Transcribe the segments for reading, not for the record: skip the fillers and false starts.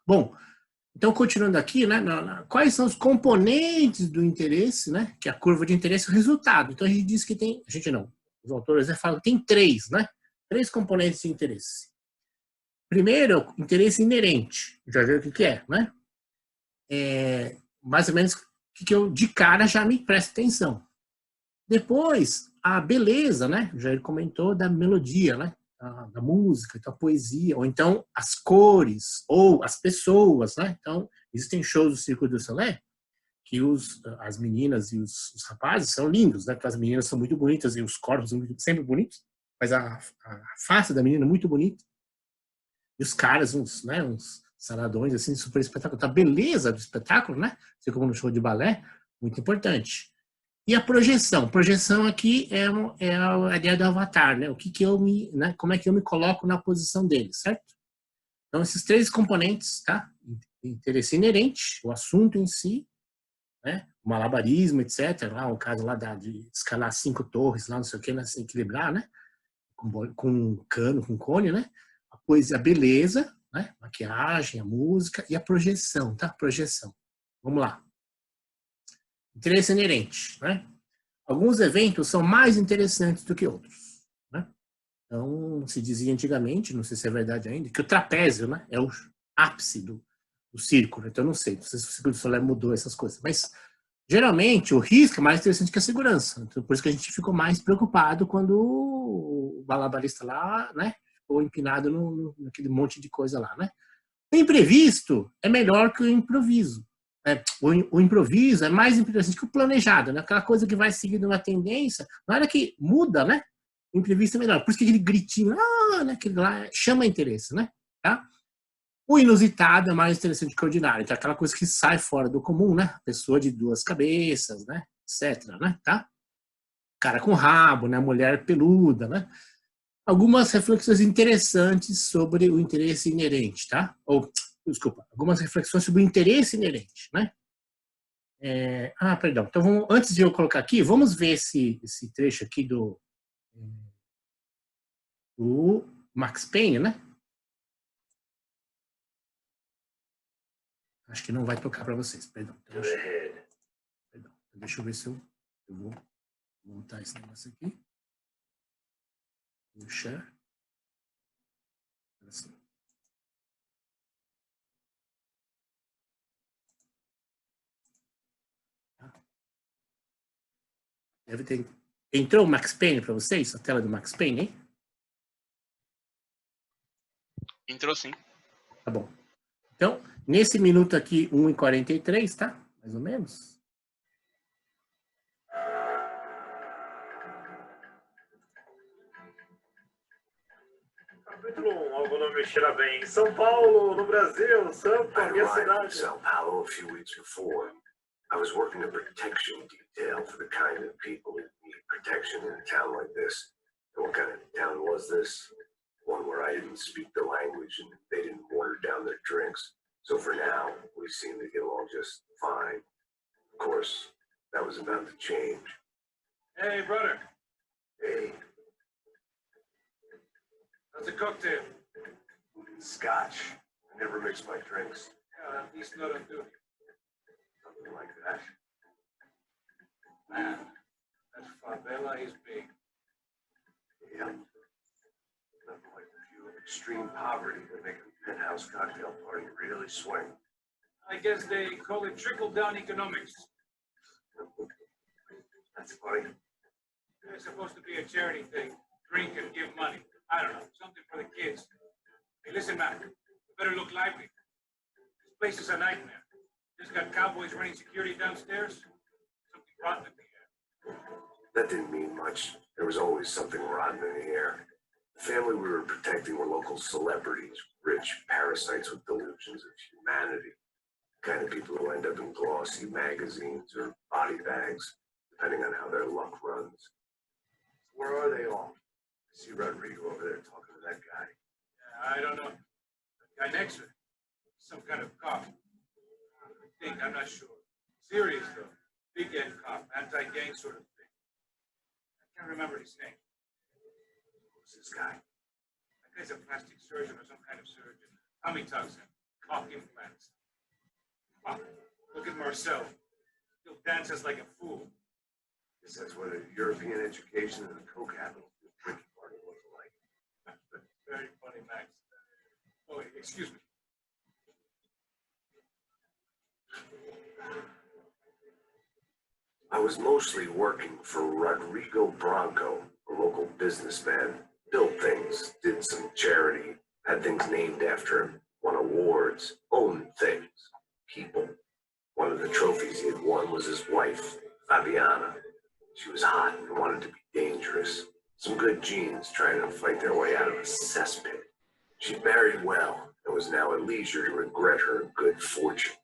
Bom, então, continuando aqui, né, quais são os componentes do interesse, né, que a curva de interesse é o resultado. Então, a gente diz que tem, a gente não, os autores falam que tem três, né, três componentes de interesse. Primeiro, o interesse inerente, já viu o que é, né? Mais ou menos o que eu de cara já me presto atenção. Depois, a beleza, né, o Jair comentou da melodia, né, da música, então a poesia, ou então as cores, ou as pessoas, né? Então, existem shows do Circo du Soleil que as meninas e os rapazes são lindos, né? Porque as meninas são muito bonitas e os corpos são sempre bonitos, mas a face da menina é muito bonita. E os caras, uns saradões, assim, super espetacular. Então, a beleza do espetáculo, né? Assim como no show de balé, muito importante. E a projeção? Projeção aqui é a ideia do avatar, né? Né? Como é que eu me coloco na posição dele, certo? Então, esses três componentes, tá? Interesse inerente, o assunto em si, né? O malabarismo, etc. Lá, o caso lá de escalar 5 torres, lá, não sei o que, né? Se equilibrar, né? Com cano, com cone, né? A poesia, a beleza, né? Maquiagem, a música e a projeção, tá? Projeção. Vamos lá. Interesse inerente, né? Alguns eventos são mais interessantes do que outros, né? Então, se dizia antigamente, não sei se é verdade ainda, que o trapézio, né, é o ápice do círculo. Então, não sei se o Circo du Soleil mudou essas coisas. Mas, geralmente, o risco é mais interessante que a segurança. Então, por isso que a gente ficou mais preocupado quando o malabarista lá, né, ficou empinado naquele monte de coisa lá, né? O imprevisto é melhor que o improviso. O improviso é mais interessante que o planejado, né? Aquela coisa que vai seguindo uma tendência, na hora que muda, né? O imprevisto é melhor. Por isso que aquele gritinho, né? Aquele lá chama interesse, né? Tá? O inusitado é mais interessante que o ordinário. Então, aquela coisa que sai fora do comum, né? Pessoa de duas cabeças, né? Etc, né? Tá? Cara com rabo, né? Mulher peluda, né? Algumas reflexões interessantes sobre o interesse inerente, tá? Ou, desculpa, algumas reflexões sobre o interesse inerente, né? Perdão. Então, antes de eu colocar aqui, vamos ver esse trecho aqui do Max Payne, né? Acho que não vai tocar para vocês, perdão. Perdão. Deixa eu ver se eu vou montar esse negócio aqui. Vou share. Assim. Deve ter. Entrou o Max Payne para vocês? A tela do Max Payne, hein? Entrou sim. Tá bom. Então, nesse minuto aqui, 1:43, tá? Mais ou menos. Capítulo 1, algo não me cheira bem. São Paulo, no Brasil, Sampa, minha cidade. São Paulo a few weeks before. I was working a protection detail for the kind of people who need protection in a town like this. And what kind of town was this? One where I didn't speak the language and they didn't water down their drinks. So for now, we seem to get along just fine. Of course, that was about to change. Hey, brother. Hey, How's the cocktail? Scotch. I never mix my drinks. Yeah, at least not on duty. Something like that. Man, that favela is big. Yeah. Nothing like a view of extreme poverty to make a penthouse cocktail party really swing. I guess they call it trickle-down economics. That's funny. It's supposed to be a charity thing. Drink and give money. I don't know, something for the kids. Hey, listen, Mac, you better look lively. This place is a nightmare. Just got cowboys running security downstairs. Something rotten in the air. That didn't mean much. There was always something rotten in the air. The family we were protecting were local celebrities, rich parasites with delusions of humanity. The kind of people who end up in glossy magazines or body bags, depending on how their luck runs. Where are they all? I see Rodrigo over there talking to that guy. Yeah, I don't know. The guy next to him, some kind of cop. I think, I'm not sure. Serious, though. Big end cop, anti-gang sort of thing. I can't remember his name. Who's this guy? That guy's a plastic surgeon or some kind of surgeon. Tommy talks him. Talking Max. Wow, look at Marcel. Still dances like a fool. Guess that's what a European education and a co-capital Ricky Martin look like. Very funny, Max. Oh, excuse me. I was mostly working for Rodrigo Branco, a local businessman. Built things, did some charity, had things named after him, won awards, owned things, people. One of the trophies he had won was his wife, Fabiana. She was hot and wanted to be dangerous. Some good genes trying to fight their way out of a cesspit. She married well and was now at leisure to regret her good fortune.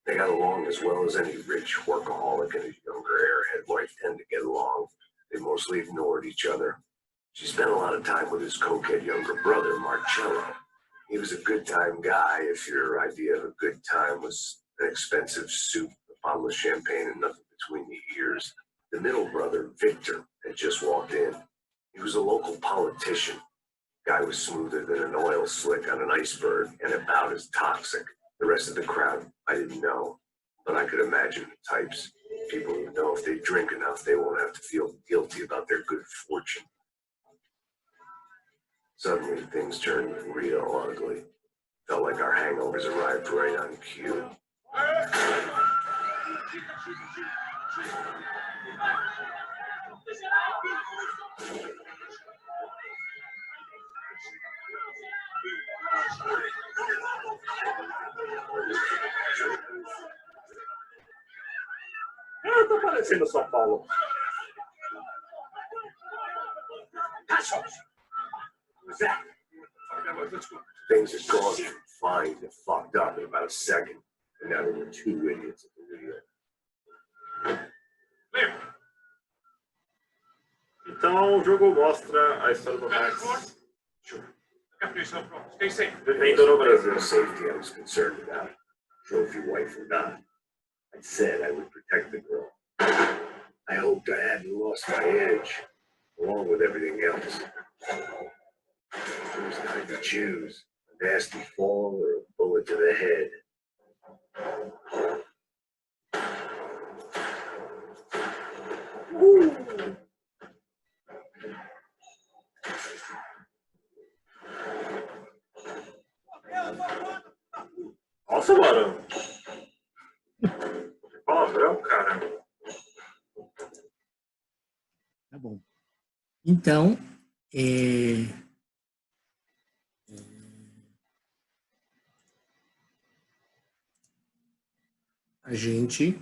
They got along as well as any rich workaholic and his younger airhead wife tend to get along. They mostly ignored each other. She spent a lot of time with his cokehead younger brother, Marcello. He was a good time guy if your idea of a good time was an expensive suit, a bottle of champagne, and nothing between the ears. The middle brother, Victor, had just walked in. He was a local politician. Guy was smoother than an oil slick on an iceberg and about as toxic. The rest of the crowd, I didn't know, but I could imagine the types. People who know if they drink enough, they won't have to feel guilty about their good fortune. Suddenly, things turned real ugly. Felt like our hangovers arrived right on cue. Tá parecendo São Paulo. Cachorros! Who's that? Let's go. Things had gone from fine to fucked up in about a second, and now there were two idiots at the wheel. Clear. Então o jogo mostra a história do Max Sure. Look after yourself, bro. Stay safe. vivendo no The Brasil. safety I was concerned about, trophy wife or not. I said I would protect the girl. I hoped I hadn't lost my edge, along with everything else. It was time to choose, a nasty fall or a bullet to the head. Nossa, mano. Que palavrão, cara. Tá bom. Então, a gente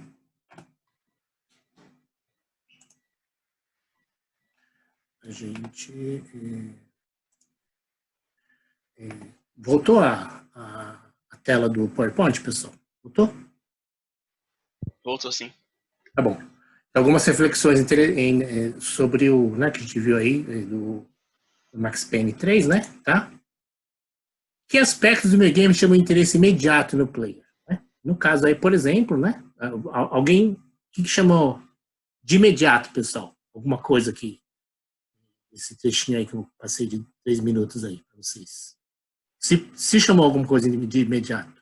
voltou a tela do PowerPoint, pessoal? Voltou? Voltou sim. Tá bom. Algumas reflexões sobre o, né, que a gente viu aí do Max Payne 3, né? Tá? Que aspectos do meu game chamam interesse imediato no player? Né? No caso aí, por exemplo, né? Alguém, o que chamou de imediato, pessoal? Alguma coisa aqui? Esse trechinho aí que eu passei de 3 minutos aí para vocês. Se chamou alguma coisa de imediato?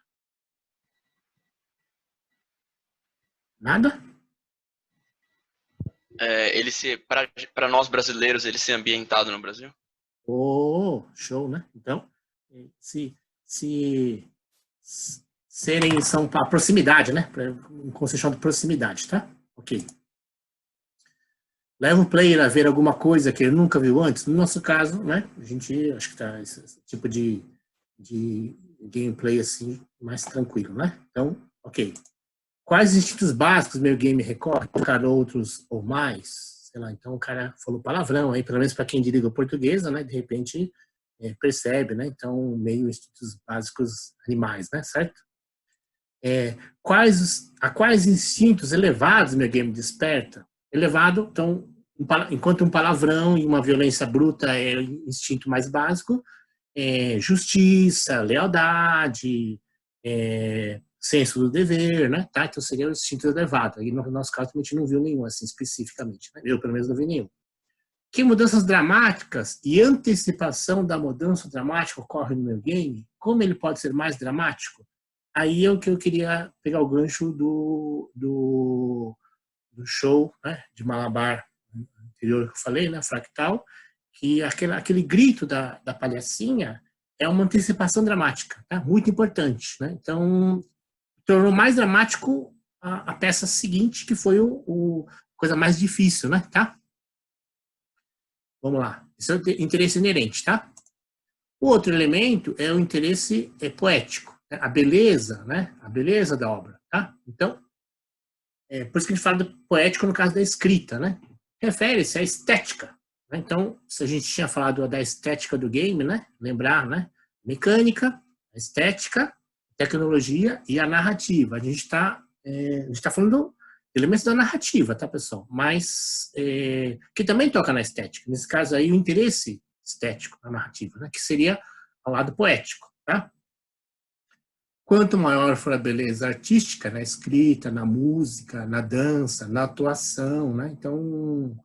Nada? Para nós brasileiros, ele ser ambientado no Brasil? Oh, show, né? Então, se serem são a proximidade, né? Um conceito de proximidade, tá? Ok. Leva o player a ver alguma coisa que ele nunca viu antes. No nosso caso, né? A gente acho que tá esse tipo de gameplay assim mais tranquilo, né? Então, ok. Quais instintos básicos meu game recorre? Tocar outros ou mais? Sei lá, então o cara falou palavrão aí, pelo menos para quem dirige a portuguesa, né? De repente percebe, né? Então, meio instintos básicos animais, né? Certo? Quais instintos elevados meu game desperta? Elevado, então, enquanto um palavrão e uma violência bruta é o instinto mais básico, justiça, lealdade, senso do dever, né? Tá? Então seria o instinto elevado. Aí no nosso caso a gente não viu nenhum assim especificamente, né? Eu pelo menos não vi nenhum. que mudanças dramáticas e antecipação da mudança dramática ocorre no meu game? Como ele pode ser mais dramático? Aí é o que eu queria pegar o gancho do show, né, de Malabar anterior que eu falei, né, fractal, que aquele grito da palhacinha é uma antecipação dramática, tá? Muito importante, né? Então, tornou mais dramático a peça seguinte, que foi coisa mais difícil, né? Tá? Vamos lá. Esse é o interesse inerente, tá? O outro elemento é o interesse poético, né? A beleza, né? A beleza da obra, tá? Então, por isso que a gente fala do poético no caso da escrita, né? Refere-se à estética. Né? Então, se a gente tinha falado da estética do game, né? Lembrar, né? Mecânica, a estética, tecnologia e a narrativa. A gente está falando de elementos da narrativa, tá, pessoal? Mas que também toca na estética. Nesse caso aí, o interesse estético na narrativa, né? Que seria ao lado poético, tá? Quanto maior for a beleza artística, na escrita, na música, na dança, na atuação, né? Então,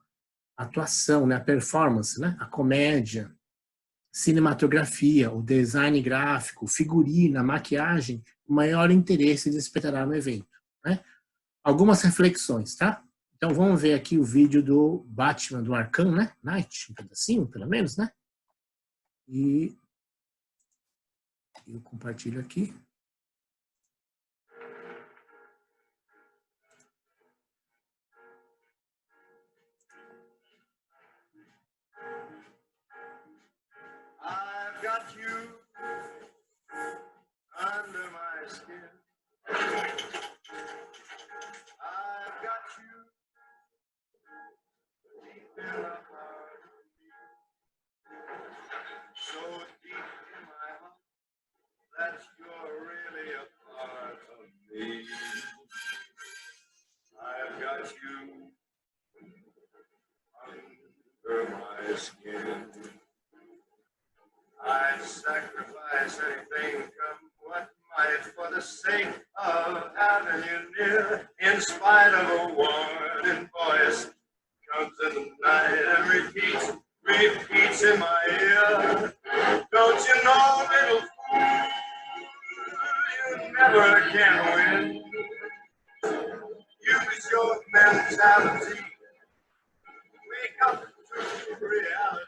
a atuação, né? A performance, né? A comédia, cinematografia, o design gráfico, figurina, maquiagem, maior interesse despertará no evento, né? Algumas reflexões, tá? Então, vamos ver aqui o vídeo do Batman, do Arkham, né? Knight, um pedacinho, pelo menos, né? E eu compartilho aqui. I've got you under my skin. I've got you deep in the heart of me. So deep in my heart that you're really a part of me. I've got you under my skin. I'd sacrifice anything, come what might, for the sake of having you near. In spite of a warning voice comes in the night and repeats in my ear. Don't you know, little fool, you never can win. Use your mentality. Wake up to reality.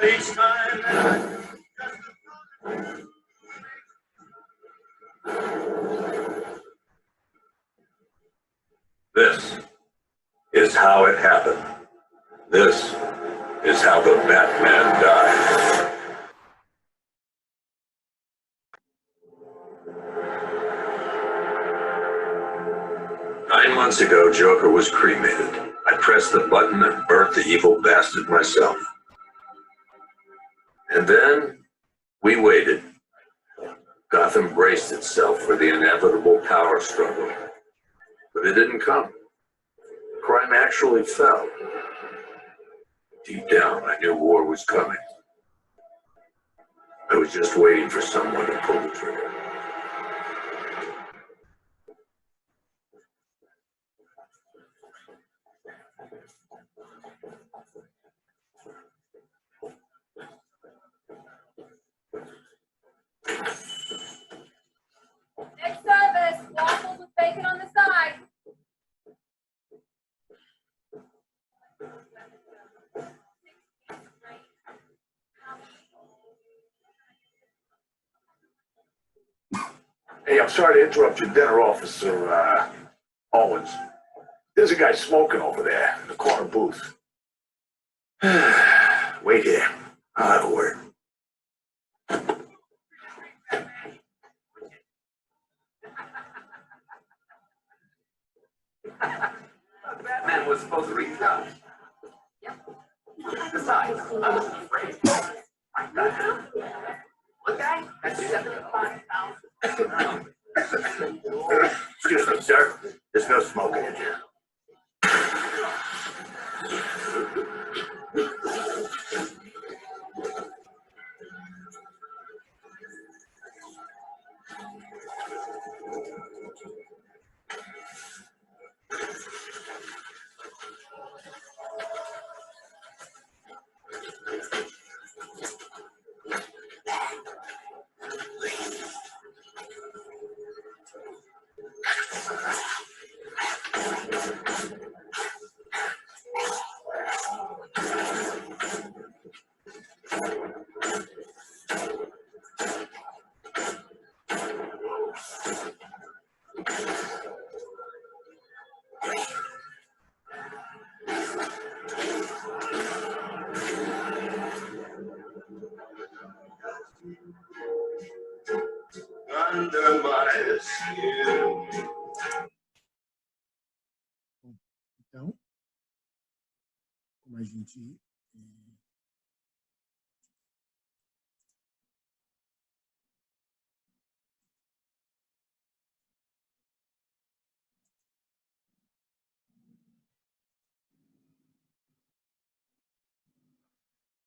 Each time that I do, just the This is how it happened. This is how the Batman died. Nine months ago, Joker was cremated. I pressed the button and burnt the evil bastard myself. And then we waited. Gotham braced itself for the inevitable power struggle. But it didn't come. Crime actually fell. Deep down, I knew war was coming. I was just waiting for someone to pull the trigger. Next service, waffles with bacon on the side. Hey, I'm sorry to interrupt your dinner, Officer Owens. There's a guy smoking over there in the corner booth. Wait here. I'll have a word. Batman was supposed to read stuff. Yep. Besides, I wasn't afraid. I got him. One guy, that's $75,000. Excuse me, sir. There's no smoking in here. under my skin. Então, como a gente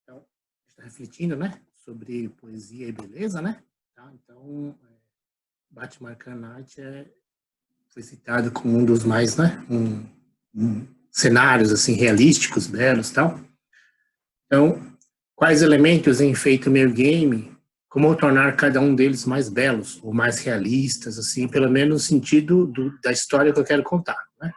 então está refletindo, né, sobre poesia e beleza, né? Tá? Então, Batman Arkham Knight foi citado como um dos mais, né, cenários assim realísticos, belos, tal. Então, quais elementos em Feito Meu Game, como tornar cada um deles mais belos ou mais realistas, assim, pelo menos no sentido da história que eu quero contar, né?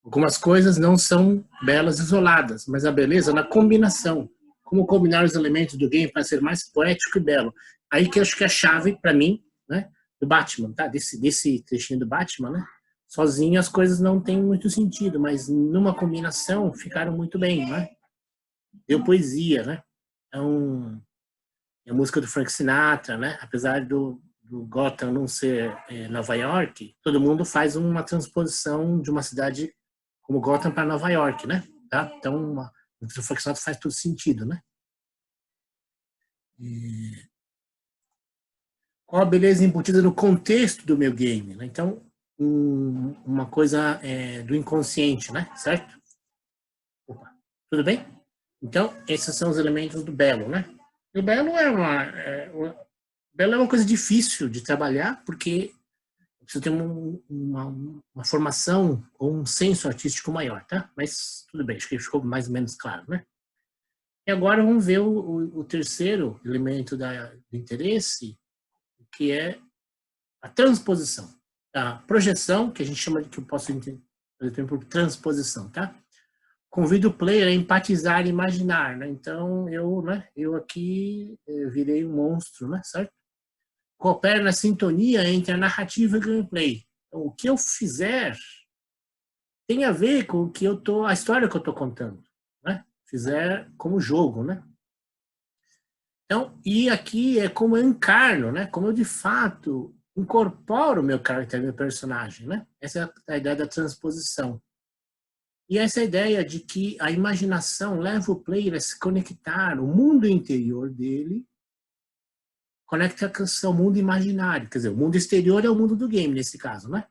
Algumas coisas não são belas isoladas, mas a beleza na combinação. Como combinar os elementos do game para ser mais poético e belo. Aí que eu acho que é a chave para mim, né, do Batman, tá? Desse trechinho do Batman, né? Sozinho as coisas não têm muito sentido, mas numa combinação ficaram muito bem, né? Deu poesia, né? Então, a música do Frank Sinatra, né? Apesar do Gotham não ser Nova York, todo mundo faz uma transposição de uma cidade como Gotham para Nova York, né? Tá? Então, o Frank Sinatra faz todo sentido, né? Qual a beleza embutida no contexto do meu game, né? Então, uma coisa do inconsciente, né? Certo? Opa, tudo bem? Então, esses são os elementos do belo, né? E o belo é uma coisa difícil de trabalhar, porque precisa ter uma formação ou um senso artístico maior, tá? Mas tudo bem, acho que ficou mais ou menos claro, né? E agora vamos ver o terceiro elemento do interesse, que é a transposição. A projeção, que a gente chama de, que eu posso entender por transposição, tá? Convido o player a empatizar e imaginar, né? Então, eu aqui virei um monstro, né? Certo? Coopera na sintonia entre a narrativa e o gameplay. Então, o que eu fizer tem a ver com a história que eu estou contando, né? Fizer como jogo, né? Então, e aqui é como eu encarno, né? Como eu de fato incorporo o meu caráter, meu personagem, né? Essa é a ideia da transposição. E essa ideia de que a imaginação leva o player a se conectar, o mundo interior dele conecta com o seu mundo imaginário. Quer dizer, o mundo exterior é o mundo do game, nesse caso, né?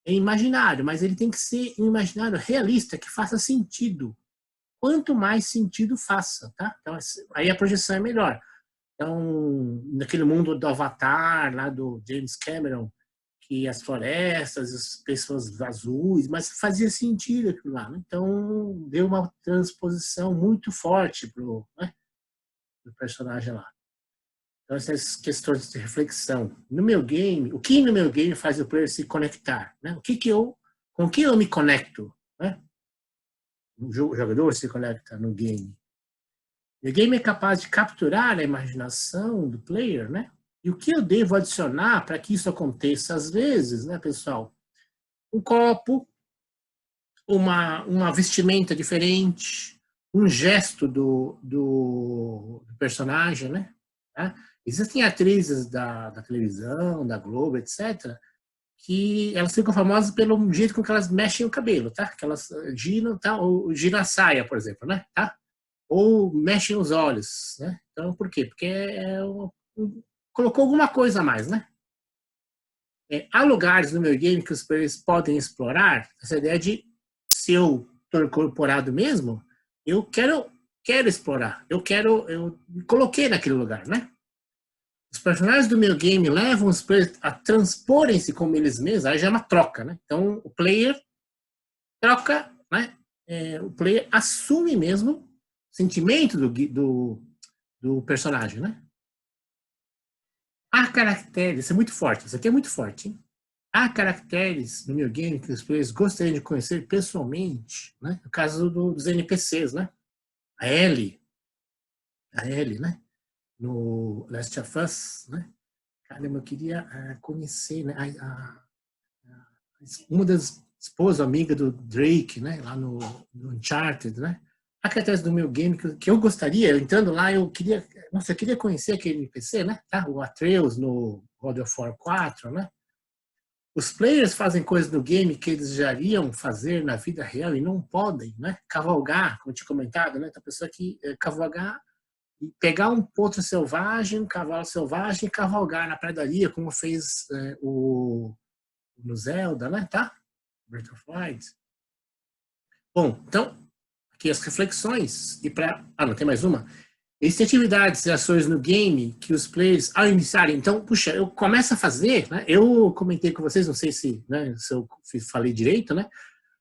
É imaginário, mas ele tem que ser um imaginário realista, que faça sentido. Quanto mais sentido faça, tá? Então, aí a projeção é melhor. Então, naquele mundo do Avatar, lá do James Cameron, que as florestas, as pessoas azuis, mas fazia sentido aquilo lá, né? Então, deu uma transposição muito forte pro personagem lá. Então, essas questões de reflexão. No meu game, o que no meu game faz o player se conectar, né? Com que eu me conecto, né? O jogador se conecta no game. E o game é capaz de capturar a imaginação do player, né? E o que eu devo adicionar para que isso aconteça? Às vezes, né, pessoal? Um copo, uma vestimenta diferente, um gesto do personagem, né? Tá? Existem atrizes da televisão, da Globo, etc., que elas ficam famosas pelo jeito com que elas mexem o cabelo, tá? Que elas giram, tá? Ou giram a saia, por exemplo, né? Tá? Ou mexem os olhos, né? Então, por quê? Porque colocou alguma coisa a mais, né? Há lugares no meu game que os players podem explorar essa ideia de, se eu estou incorporado mesmo, eu quero explorar, eu me coloquei naquele lugar, né? Os personagens do meu game levam os players a transporem-se como eles mesmos, aí já é uma troca, né? Então, o player troca, né? O player assume mesmo o sentimento do personagem, né? Há caracteres, isso é muito forte, isso aqui é muito forte, hein? Há caracteres no meu game que os players gostariam de conhecer pessoalmente, né? No caso dos NPCs, né? A Ellie, né? No Last of Us, né? Caramba, eu queria conhecer, né? Uma das esposas, amiga do Drake, né? Lá no Uncharted, né? Há caracteres do meu game que eu gostaria, entrando lá, eu queria nossa, eu queria conhecer aquele NPC, né? Tá? O Atreus no God of War 4, né? Os players fazem coisas no game que eles desejariam fazer na vida real e não podem, né? Cavalgar, como eu tinha comentado, né? A pessoa que cavalgar e pegar um potro selvagem, um cavalo selvagem e cavalgar na pradaria, como fez no Zelda, né? Tá? Breath of Wild. Bom, então, aqui as reflexões. E para. Ah, não, tem mais uma? Existem atividades e ações no game que os players, ao iniciarem, então, puxa, eu começo a fazer, né? Eu comentei com vocês, não sei se, né, se eu falei direito, né?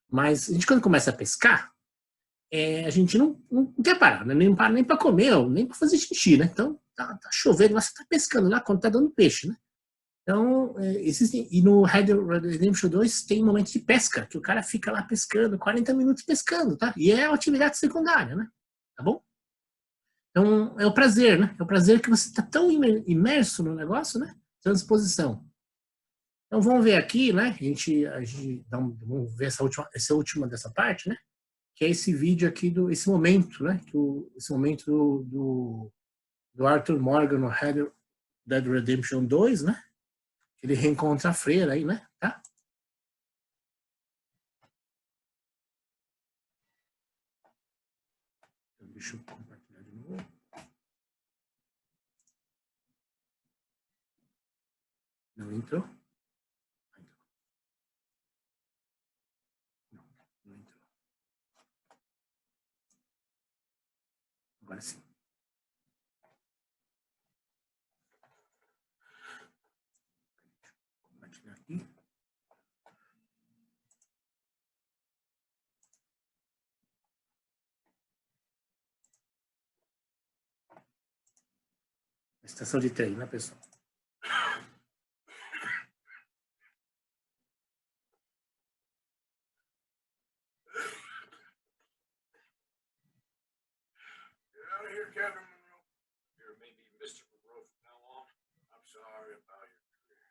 Mas a gente, quando começa a pescar, a gente não quer parar, né? Nem para comer, nem para fazer xixi, né? Então, tá chovendo, mas você tá pescando lá quando tá dando peixe, né? Então, existem. E no Red Dead Redemption 2 tem momentos de pesca, que o cara fica lá pescando, 40 minutos pescando, tá? E é uma atividade secundária, né? Tá bom? Então, é o prazer, né? É o prazer que você está tão imerso no negócio, né? Transposição. Então, vamos ver aqui, né? Vamos ver essa última dessa parte, né? Que é esse vídeo aqui, esse momento, né? Esse momento do Arthur Morgan no Red Dead Redemption 2, né? Ele reencontra a freira aí, né? Tá? Deixa eu compartilhar de novo. Não entrou? Não entrou. Agora sim. Compartilhar aqui. Estação de trem, né, pessoal? Here, Captain Monroe. Here, maybe Mr. Monroe from now on. I'm sorry about your career.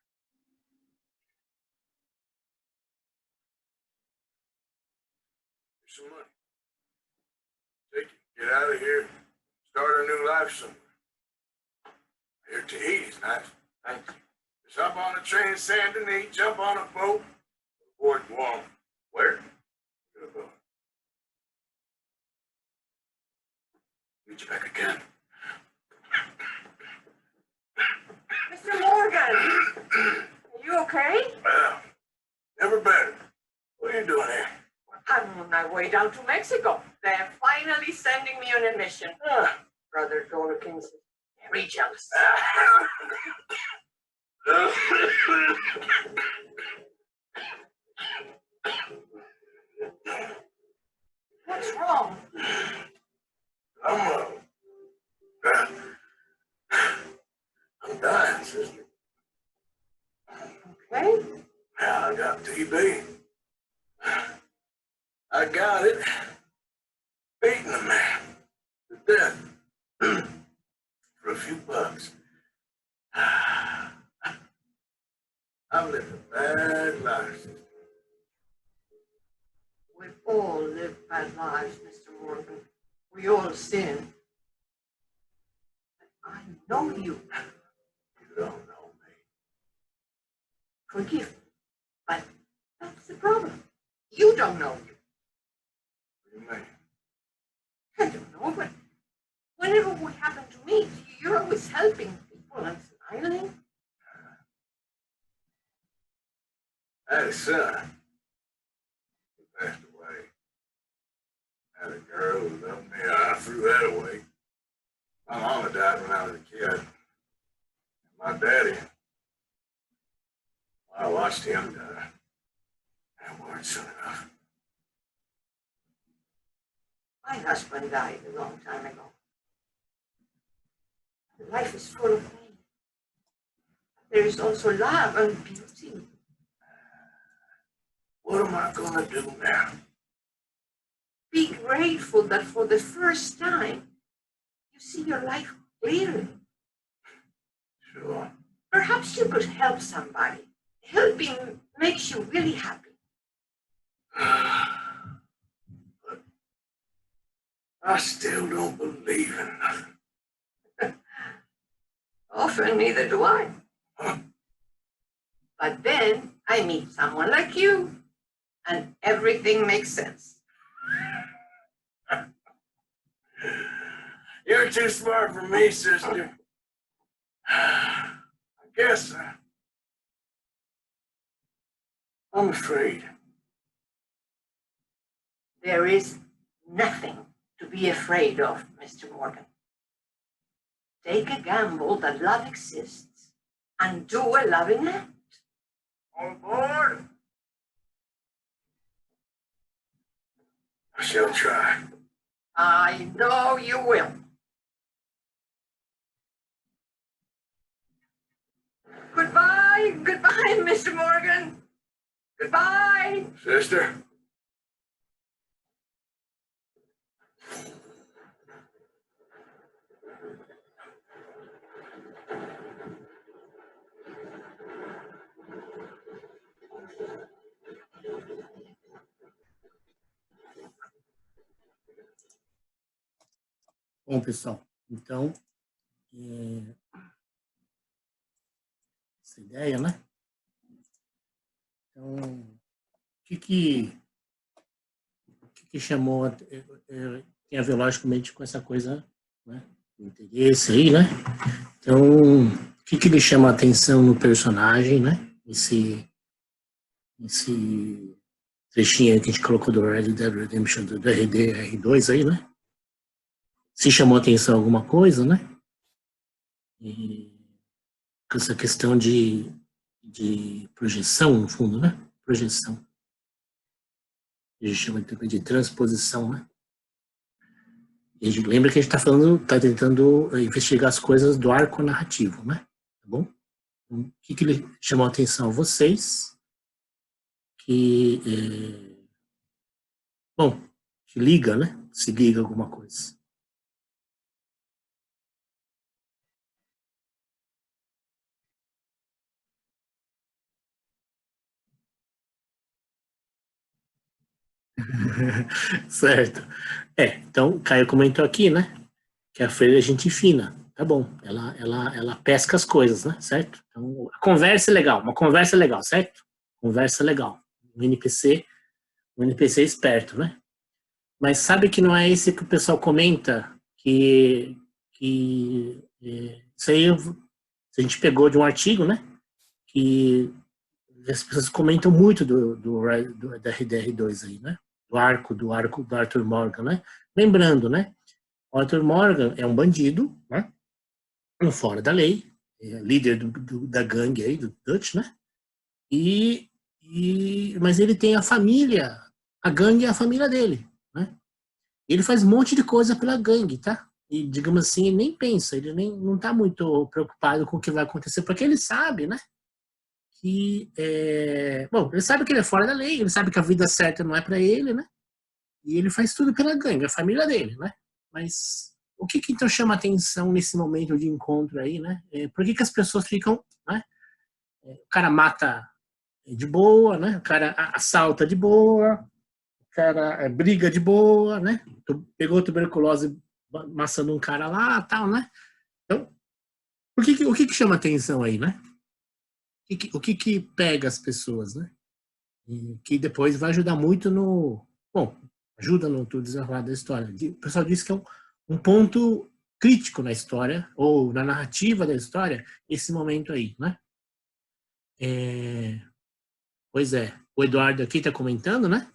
Here's some money. Take it. Get out of here. Start a new life somewhere. Here, Tahiti's nice. Thank you. Just hop on a train to San Denis, jump on a boat, board Guam. Where? Good boat. Meet you back again. Mr. Morgan, are you okay? Well, never better. What are you doing here? I'm on my way down to Mexico. They're finally sending me on a mission. Brother Dora Kingston, very jealous. What's wrong? I'm dying, sister. Okay. Yeah, I got TB. I got it. Beating a man to death for a few bucks. I've lived a bad life, sister. We've all lived bad lives, Mr. Morgan. We all sin. But I know you. You don't know me. Forgive me. But that's the problem. You don't know you. What do you mean? I don't know, but whenever what happened to me, you're always helping people and smiling. I had a son. He passed away. I had a girl who loved me. I threw that away. My mama died when I was a kid. My daddy, I watched him die. That weren't soon enough. My husband died a long time ago. Life is full of pain. There is also love and beauty. What am I gonna do now? Be grateful that for the first time, you see your life clearly. Sure. Perhaps you could help somebody. Helping makes you really happy. But I still don't believe in nothing. Often, neither do I. But then I meet someone like you, and everything makes sense. You're too smart for me, sister. I guess I'm afraid. There is nothing to be afraid of, Mr. Morgan. Take a gamble that love exists and do a loving act. On board? I shall try. I know you will. Goodbye, goodbye, Mr. Morgan. Goodbye. Sister? Bom, pessoal, então, essa ideia, né? Então, o que chamou, tem a ver, logicamente, com essa coisa, né? O interesse aí, né? Então, o que lhe chama a atenção no personagem, né? Esse trechinho aí que a gente colocou do Red Dead Redemption, do RDR2 aí, né? Se chamou a atenção alguma coisa, né? E essa questão de projeção, no fundo, né? Projeção. A gente chama também de transposição, né? E a gente lembra que a gente está tentando investigar as coisas do arco narrativo, né? Tá bom? Então, o que ele chamou a atenção a vocês? Bom, que liga, né? Se liga alguma coisa. Certo. Então, o Caio comentou aqui, né? Que a Freira é gente fina. Tá bom. Ela pesca as coisas, né? Certo? Então, a conversa é legal. Uma conversa legal, certo? Conversa legal. Um NPC esperto, né? Mas sabe que não é esse que o pessoal comenta que isso aí a gente pegou de um artigo, né? Que as pessoas comentam muito da RDR2 aí, né? Do arco do Arthur Morgan, né? Lembrando, né? O Arthur Morgan é um bandido, né? Fora da lei, líder da gangue aí, do Dutch, né? Mas ele tem a família, a gangue é a família dele, né? Ele faz um monte de coisa pela gangue, tá? E, digamos assim, ele nem pensa, ele não tá muito preocupado com o que vai acontecer, porque ele sabe, né? Bom, ele sabe que ele é fora da lei, ele sabe que a vida certa não é para ele, né? E ele faz tudo pela gangue, a família dele, né? Mas o que então chama atenção nesse momento de encontro aí, né? Por que as pessoas ficam, né? O cara mata de boa, né? O cara assalta de boa, o cara briga de boa, né? Pegou tuberculose maçando um cara lá, tal, né? Então, o que chama atenção aí, né? O que pega as pessoas, né? E que depois vai ajudar muito ajuda no desenrolar da história. O pessoal diz que é um ponto crítico na história, ou na narrativa da história, esse momento aí, né? Pois é, o Eduardo aqui está comentando, né?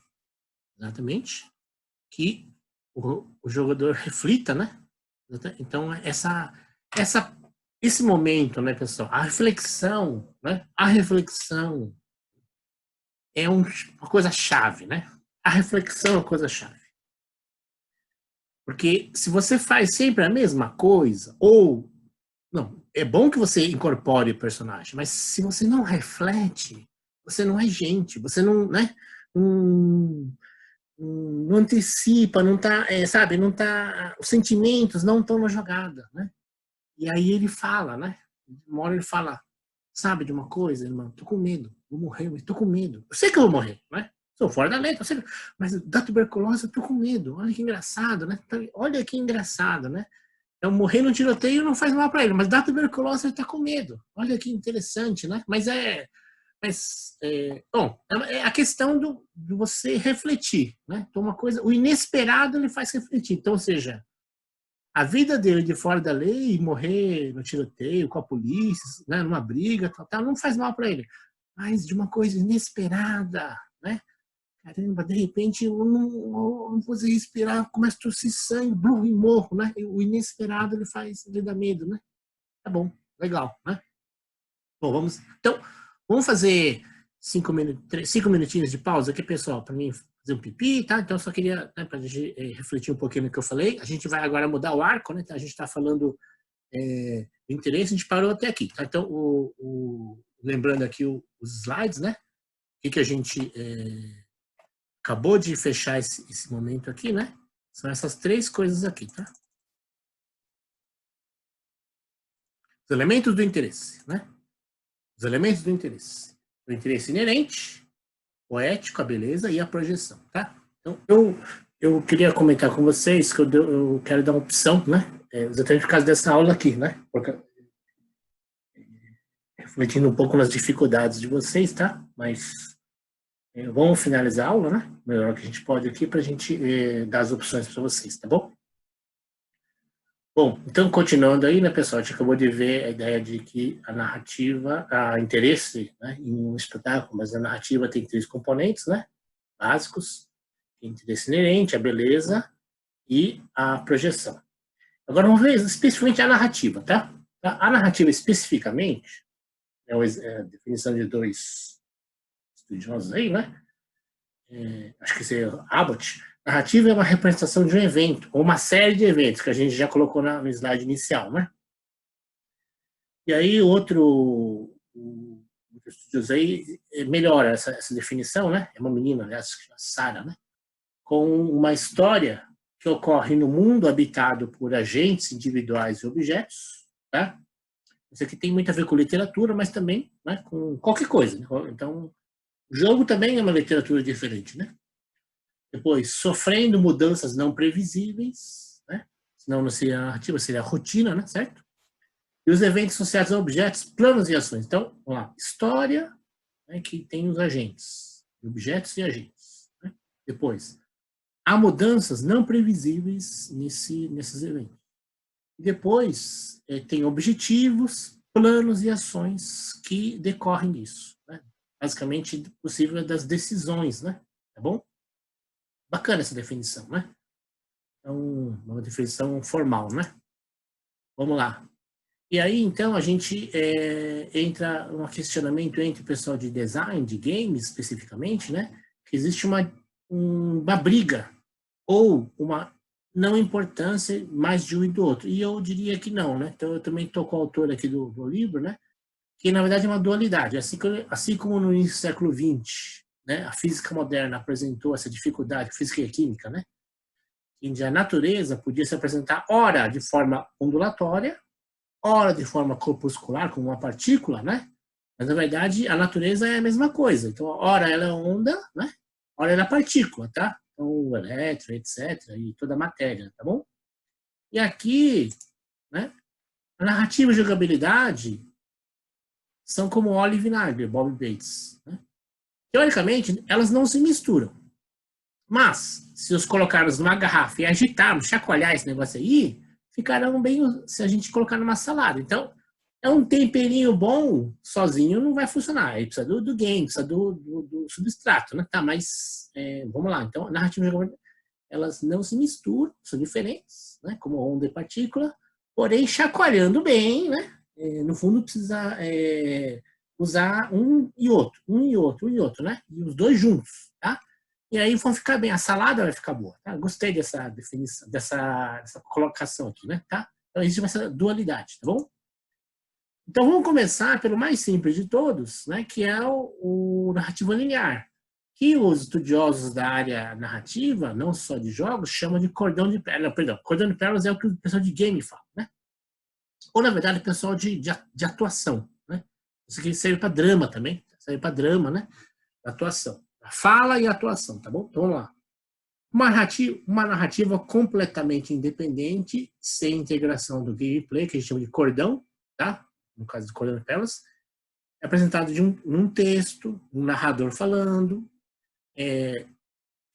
Exatamente. Que o jogador reflita, né? Então, esse momento, né, pessoal? A reflexão, né? A reflexão é uma coisa chave, né? A reflexão é uma coisa chave. Porque se você faz sempre a mesma coisa, não, é bom que você incorpore o personagem, mas se você não reflete, você não é gente, você não, né? Não antecipa, não tá, sabe? Não tá, os sentimentos não estão na jogada, né? E aí ele fala, né? Uma hora ele fala, sabe de uma coisa, irmão? Tô com medo, vou morrer, mas tô com medo. Eu sei que eu vou morrer, né? Sou fora da lei, mas da tuberculose eu tô com medo. Olha que engraçado, né? Olha que engraçado, né? Então, morrer no tiroteio não faz mal para ele, mas da tuberculose ele está com medo. Olha que interessante, né? Bom, é a questão do você refletir, né? Então, uma coisa, o inesperado ele faz refletir. Então, ou seja, a vida dele de fora da lei, morrer no tiroteio, com a polícia, né? Numa briga, tal, não faz mal para ele. Mas de uma coisa inesperada, né? Caramba, de repente eu não vou respirar, começo a tossir sangue, blum, e morro, né? E o inesperado ele dá medo, né? Tá bom, legal, né? Bom, vamos fazer 5 minutinhos de pausa aqui, pessoal, para mim fazer um pipi, tá? Então eu só queria, né, para a gente refletir um pouquinho no que eu falei. A gente vai agora mudar o arco, né? Então, a gente está falando do interesse, a gente parou até aqui, tá? Então, lembrando aqui os slides, né? O que a gente acabou de fechar esse momento aqui, né? São essas 3 coisas aqui, tá? Os elementos do interesse, né? Os elementos do interesse. O interesse inerente, o ético, a beleza e a projeção, tá? Então, eu queria comentar com vocês que eu quero dar uma opção, né? Exatamente por causa dessa aula aqui, né? Porque, refletindo um pouco nas dificuldades de vocês, tá? Mas vamos finalizar a aula, né? O melhor que a gente pode aqui para a gente dar as opções para vocês, tá bom? Bom, então continuando aí, né, pessoal? A gente acabou de ver a ideia de que a narrativa, a interesse, né, em um espetáculo, mas a narrativa tem 3 componentes, né? Básicos: interesse inerente, a beleza e a projeção. Agora vamos ver especificamente a narrativa, tá? A narrativa especificamente, é a definição de 2 estudiosos aí, né? Acho que esse é Abbott. Narrativa é uma representação de um evento, ou uma série de eventos, que a gente já colocou no slide inicial, né? E aí outro estudioso aí melhora essa definição, né? É uma menina, aliás, Sarah, né? Com uma história que ocorre no mundo habitado por agentes individuais e objetos, tá? Isso aqui tem muito a ver com literatura, mas também, né, com qualquer coisa, né? Então, o jogo também é uma literatura diferente, né? Depois, sofrendo mudanças não previsíveis, né? Senão não seria a narrativa, seria a rotina, né? Certo? E os eventos associados a objetos, planos e ações. Então, vamos lá. História, né, que tem os agentes, objetos e agentes, né? Depois, há mudanças não previsíveis nesses eventos. E depois, tem objetivos, planos e ações que decorrem disso, né? Basicamente, possível das decisões, né? Tá bom? Bacana essa definição, né? Então, uma definição formal, né? Vamos lá. E aí, então, a gente entra um questionamento entre o pessoal de design, de games, especificamente, né? Que existe uma briga ou uma não importância mais de um e do outro. E eu diria que não, né? Então, eu também estou com o autor aqui do livro, né? Que, na verdade, é uma dualidade. Assim como no início do século XX, né, a física moderna apresentou essa dificuldade, física e química, né? Onde a natureza podia se apresentar, ora de forma ondulatória, ora de forma corpuscular, como uma partícula, né? Mas, na verdade, a natureza é a mesma coisa. Então, ora ela é onda, né? Ora ela é partícula, tá? Então, o elétron, etc., e toda a matéria, tá bom? E aqui, né, a narrativa e a jogabilidade são como óleo e vinagre, Bob Bates, né? Teoricamente, elas não se misturam. Mas, se os colocarmos numa garrafa e agitarmos, chacoalhar esse negócio aí, ficarão bem se a gente colocar numa salada. Então, é um temperinho bom, sozinho não vai funcionar. Aí precisa do game, precisa do substrato, né? Tá, mas vamos lá. Então, narrativa e jogabilidade, elas não se misturam, são diferentes, né? Como onda e partícula, porém, chacoalhando bem, né? No fundo, precisa usar um e outro, né? E os dois juntos, tá? E aí vão ficar bem, a salada vai ficar boa, tá? Gostei dessa definição, dessa colocação aqui, né? Tá? Então existe essa dualidade, tá bom? Então vamos começar pelo mais simples de todos, né? Que é o narrativa linear, que os estudiosos da área narrativa, não só de jogos, chamam de cordão de pérolas. Perdão, cordão de pérolas é o que o pessoal de game fala, né? Ou, na verdade, o pessoal de atuação, né? Isso aqui serve para drama também, serve para drama, né? Atuação. A fala e a atuação, tá bom? Então, vamos lá. Uma narrativa completamente independente, sem integração do gameplay, que a gente chama de cordão, tá? No caso do Cordão de Pérolas, é apresentado num texto, um narrador falando,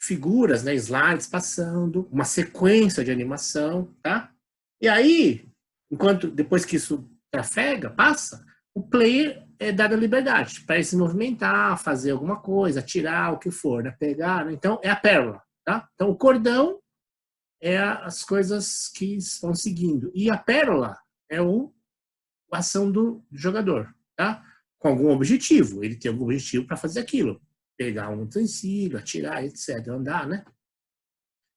figuras, né, slides passando, uma sequência de animação, tá? E aí, depois que isso trafega, passa, o player é dado a liberdade para ele se movimentar, fazer alguma coisa, atirar, o que for, né, pegar, né? Então, é a pérola, tá? Então, o cordão é as coisas que estão seguindo. E a pérola é a ação do jogador, tá? Com algum objetivo. Ele tem algum objetivo para fazer aquilo. Pegar um utensílio, atirar, etc. Andar, né?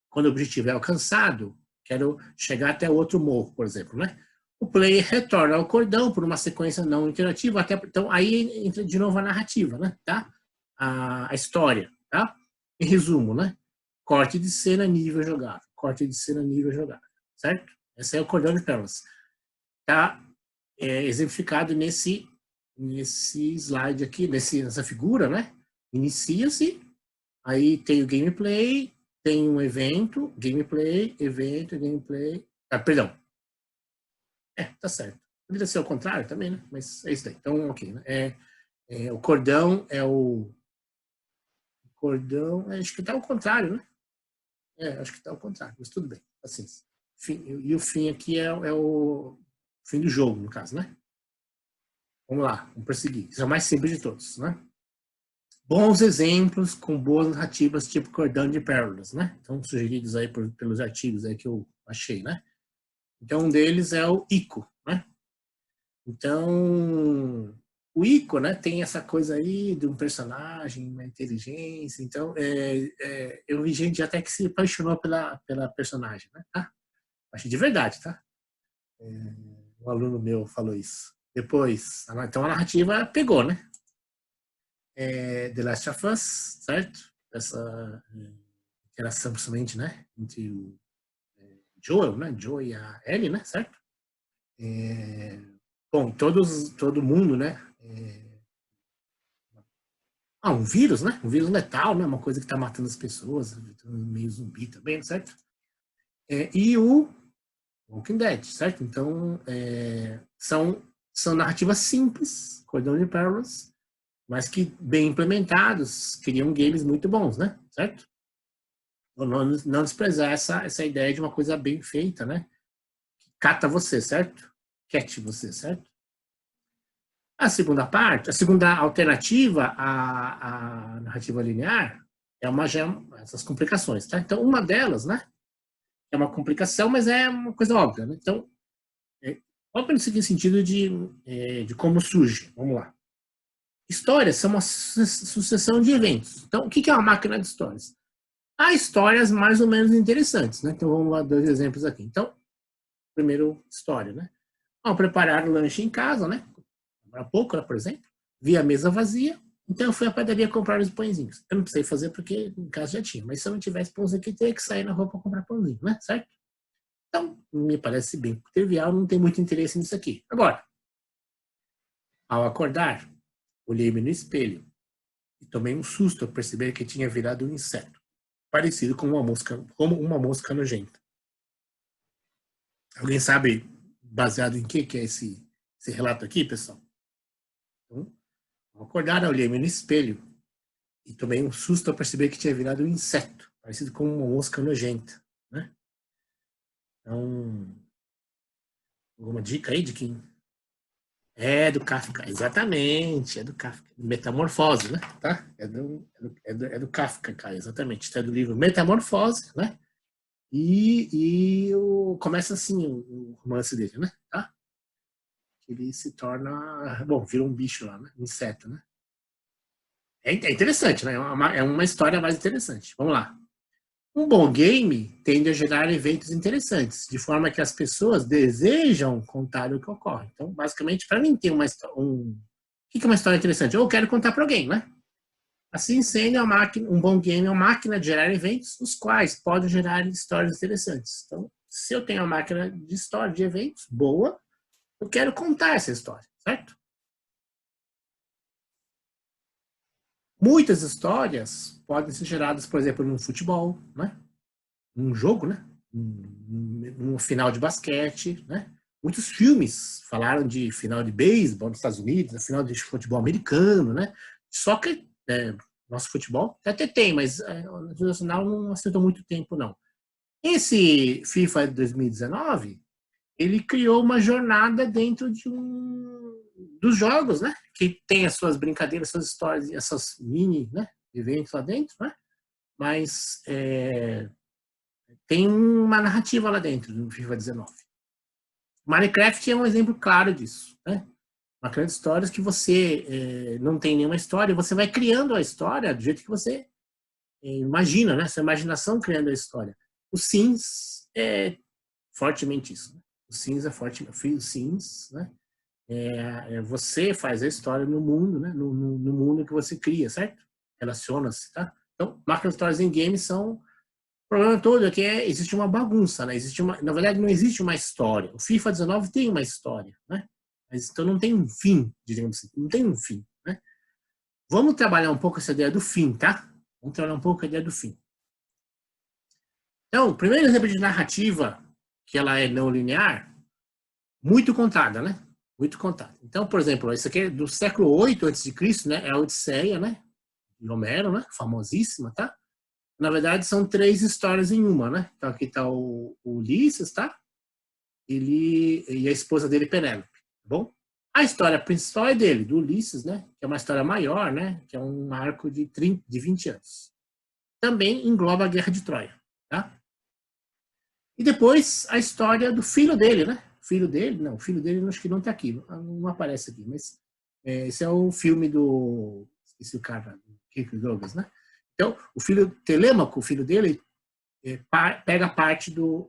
Quando o objetivo é alcançado, quero chegar até outro morro, por exemplo, né? O player retorna ao cordão por uma sequência não interativa, então aí entra de novo a narrativa, né? Tá? A história, tá? Em resumo, né? Corte de cena, nível jogado. Corte de cena, nível jogado. Certo? Esse é o Cordão de Pérolas. Tá exemplificado nesse slide aqui, nessa figura, né? Inicia-se, aí tem o gameplay, tem um evento, gameplay, evento, gameplay. Perdão. Tá certo. Poderia ser ao contrário também, né? Mas é isso daí. Então, ok. Né? O cordão é o... Cordão... acho que tá ao contrário, né? Acho que tá ao contrário, mas tudo bem. Assim, e o fim aqui é o fim do jogo, no caso, né? Vamos lá, vamos prosseguir. Isso é o mais simples de todos, né? Bons exemplos com boas narrativas, tipo Cordão de Pérolas, né? Então, sugeridos aí pelos artigos aí que eu achei, né? Então, um deles é o Ico, né? Então, o Ico, né, tem essa coisa aí de um personagem, uma inteligência. Então, eu vi gente até que se apaixonou pela personagem, né? Tá? Acho de verdade, tá? Um aluno meu falou isso. Depois, então a narrativa pegou, né? The Last of Us, certo? Essa interação, principalmente, né? Entre o Joel, né? Joe e a Ellie, né? Certo? Bom, todo mundo, né? Um vírus, né? Um vírus letal, né? Uma coisa que está matando as pessoas, meio zumbi também, certo? E o Walking Dead, certo? Então, são narrativas simples, Cordão de Pérolas, mas que, bem implementados, criam games muito bons, né? Certo? Não desprezar essa ideia de uma coisa bem feita, né? Que cata você, certo? Catch você, certo? A segunda parte, a segunda alternativa à narrativa linear essas complicações, tá? Então, uma delas, né? É uma complicação, mas é uma coisa óbvia, né? Então, óbvio no seguinte sentido de como surge. Vamos lá. Histórias são uma sucessão de eventos. Então, o que é uma máquina de histórias? Há histórias mais ou menos interessantes, né? Então, vamos lá, 2 exemplos aqui. Então, primeiro, história, né? Ao preparar o lanche em casa, né? Há pouco, por exemplo, vi a mesa vazia, então eu fui à padaria comprar os pãezinhos. Eu não precisei fazer porque em casa já tinha, mas se eu não tivesse pãozinho aqui, teria que sair na rua para comprar pãozinho, né? Certo? Então, me parece bem trivial, não tem muito interesse nisso aqui. Agora, ao acordar, olhei-me no espelho e tomei um susto ao perceber que tinha virado um inseto, parecido com uma mosca nojenta. Alguém sabe baseado em que é esse relato aqui, pessoal? Então, ao acordar, olhei-me no espelho e tomei um susto ao perceber que tinha virado um inseto, parecido com uma mosca nojenta, né? Então, alguma dica aí de quem? É do Kafka, exatamente, é do Kafka. Metamorfose, né? Tá? É do Kafka, cara, exatamente. Está do livro Metamorfose, né? E começa assim o romance dele, né? Tá? Ele se torna, vira um bicho lá, né? Um inseto, né? É interessante, né? É uma história mais interessante. Vamos lá. Um bom game tende a gerar eventos interessantes, de forma que as pessoas desejam contar o que ocorre. Então, basicamente, para mim, tem o que é uma história interessante? Eu quero contar para alguém, né? Assim sendo, um bom game é uma máquina de gerar eventos, os quais podem gerar histórias interessantes. Então, se eu tenho uma máquina de história, de eventos, boa, eu quero contar essa história, certo? Muitas histórias podem ser geradas, por exemplo, no futebol, né? um jogo, né? Um final de basquete, né? Muitos filmes falaram de final de beisebol nos Estados Unidos, final de futebol americano, né? Só que nosso futebol até tem, mas o internacional não acertou muito tempo, não. Esse FIFA 2019, ele criou uma jornada dentro dos jogos, né? Que tem as suas brincadeiras, suas histórias, essas mini, né, eventos lá dentro, né? Mas tem uma narrativa lá dentro do FIFA 19. Minecraft é um exemplo claro disso, né? Uma grande história que você não tem nenhuma história, você vai criando a história do jeito que você imagina, né? Sua imaginação criando a história. O Sims é fortemente isso, né? O Sims é forte, o Sims, né? Você faz a história no mundo, né? No mundo que você cria, certo? Relaciona-se, tá? Então, macro histórias em games são... O problema todo é que existe uma bagunça, né? Na verdade, não existe uma história. O FIFA 19 tem uma história, né? Mas então não tem um fim, digamos assim. Não tem um fim, né? Vamos trabalhar um pouco essa ideia do fim, tá? Vamos trabalhar um pouco a ideia do fim. Então, o primeiro exemplo de narrativa, que ela é não linear, muito contada, né? Muito contada. Então, por exemplo, isso aqui é do século 8 a.C., né? É a Odisseia, né? De Homero, né? Famosíssima, tá? Na verdade, são 3 histórias em uma, né? Então, aqui está o Ulisses, tá? E a esposa dele, Penélope, tá bom? A história principal é dele, do Ulisses, né? Que é uma história maior, né? Que é um arco de 20 anos. Também engloba a Guerra de Troia, tá? E depois a história do filho dele, né? O filho dele acho que não está aqui, não aparece aqui, mas esse é o filme do... Esqueci o cara, Kirk Douglas, né? Então, o filho Telêmaco, o filho dele, pega parte do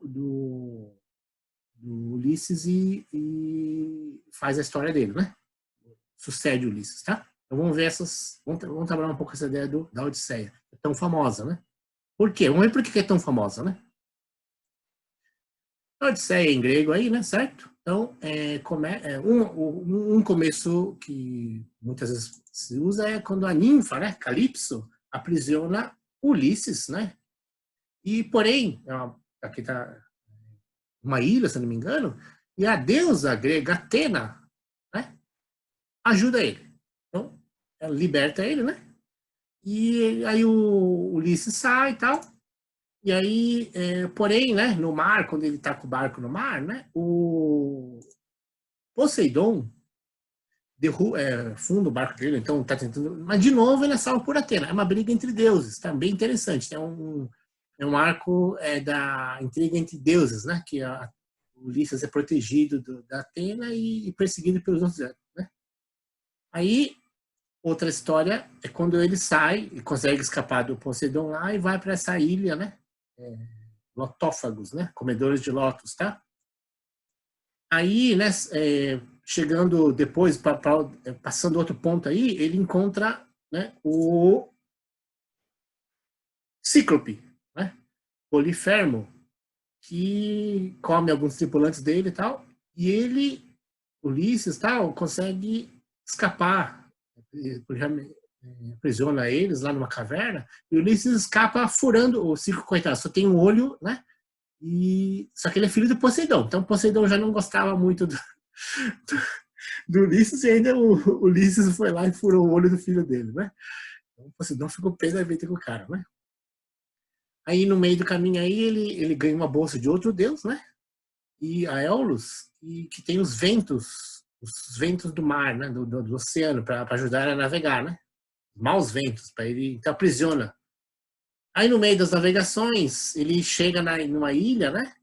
Ulisses e faz a história dele, né? Sucede o Ulisses, tá? Então vamos ver vamos trabalhar um pouco essa ideia da Odisseia. É tão famosa, né? Por quê? Vamos ver por que é tão famosa, né? A Odisseia em grego aí, né? Certo? Então, um começo que muitas vezes se usa é quando a ninfa, né? Calypso, aprisiona Ulisses, né? E, porém, aqui está uma ilha, se não me engano, e a deusa grega Atena, né, ajuda ele. Então, ela liberta ele, né? E aí o Ulisses sai e tal. E aí, porém, né, no mar, quando ele está com o barco no mar, né, o Poseidon funda o barco dele, então está tentando... Mas, de novo, ele é salvo por Atena. É uma briga entre deuses, tá bem interessante. É um arco da intriga entre deuses, né? Que o Ulisses é protegido da Atena e perseguido pelos outros deuses, né? Aí, outra história é quando ele sai e consegue escapar do Poseidon lá e vai para essa ilha, né? Lotófagos, né? Comedores de lótus, tá? Aí, né, chegando depois, passando outro ponto aí, ele encontra, né, o Cíclope, né, Polifermo, que come alguns tripulantes dele e tal, e ele, Ulisses, tal, consegue escapar, aprisiona eles lá numa caverna, e Ulisses escapa furando o Cíclope, coitado, só tem um olho, né, só que ele é filho do Poseidon, então Poseidon já não gostava muito do Ulisses, e ainda o Ulisses foi lá e furou o olho do filho dele, né? Então o Poseidon ficou pé da vida com o cara, né? Aí no meio do caminho aí ele ganha uma bolsa de outro deus, né? E a Aeolus, que tem os ventos do mar, né? Do oceano, para ajudar a navegar, né? Maus ventos, para ele, então aprisiona. Aí no meio das navegações, ele chega numa ilha, né?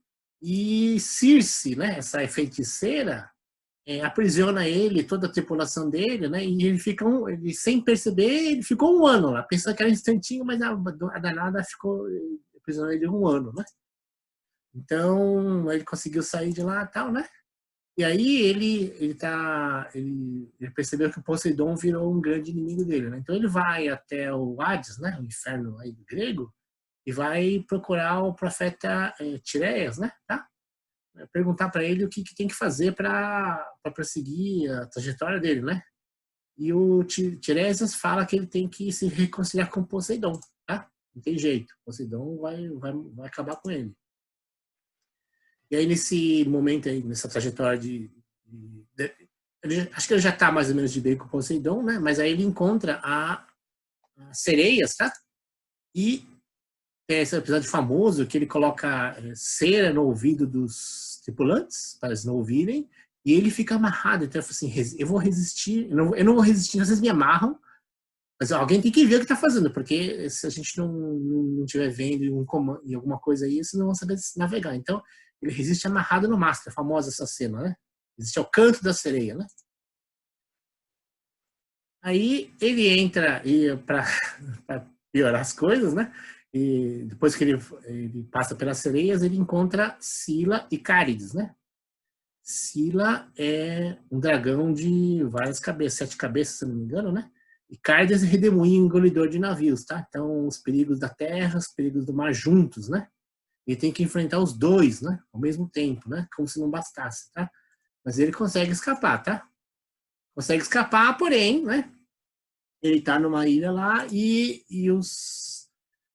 E Circe, né? Essa feiticeira, aprisiona ele, toda a tripulação dele, né? E ele fica, sem perceber, ele ficou 1 ano lá, pensando que era um instantinho, mas a danada aprisionou ele 1 ano, né? Então, ele conseguiu sair de lá e tal, né? E aí ele percebeu que o Poseidon virou um grande inimigo dele, né? Então ele vai até o Hades, né? O inferno aí do grego, e vai procurar o profeta Tireias, né? Tá? Perguntar para ele o que tem que fazer para prosseguir a trajetória dele, né? E o Tiresias fala que ele tem que se reconciliar com Poseidon, tá? Não tem jeito. Poseidon vai acabar com ele. E aí, nesse momento aí, nessa trajetória acho que ele já está mais ou menos de bem com o Poseidon, né? Mas aí ele encontra as sereias, tá? E tem esse episódio famoso que ele coloca cera no ouvido dos tripulantes, para eles não ouvirem, e ele fica amarrado. Então ele fala assim, eu vou resistir, eu não vou resistir, vocês me amarram, mas alguém tem que ver o que está fazendo, porque se a gente não estiver vendo em alguma coisa aí, vocês não vão saber navegar. Então ele resiste amarrado no mastro, é famosa essa cena, né? Existe o canto da sereia, né? Aí ele entra para piorar as coisas, né? E depois que ele passa pelas sereias, ele encontra Scylla e Cárides, né? Scylla é um dragão de várias cabeças, 7 cabeças, se não me engano, né? E Cárides é redemoinho engolidor de navios, tá? Então, os perigos da terra, os perigos do mar juntos, né? Ele tem que enfrentar os dois, né? Ao mesmo tempo, né? Como se não bastasse, tá? Mas ele consegue escapar, tá? Consegue escapar, porém, né? Ele tá numa ilha lá e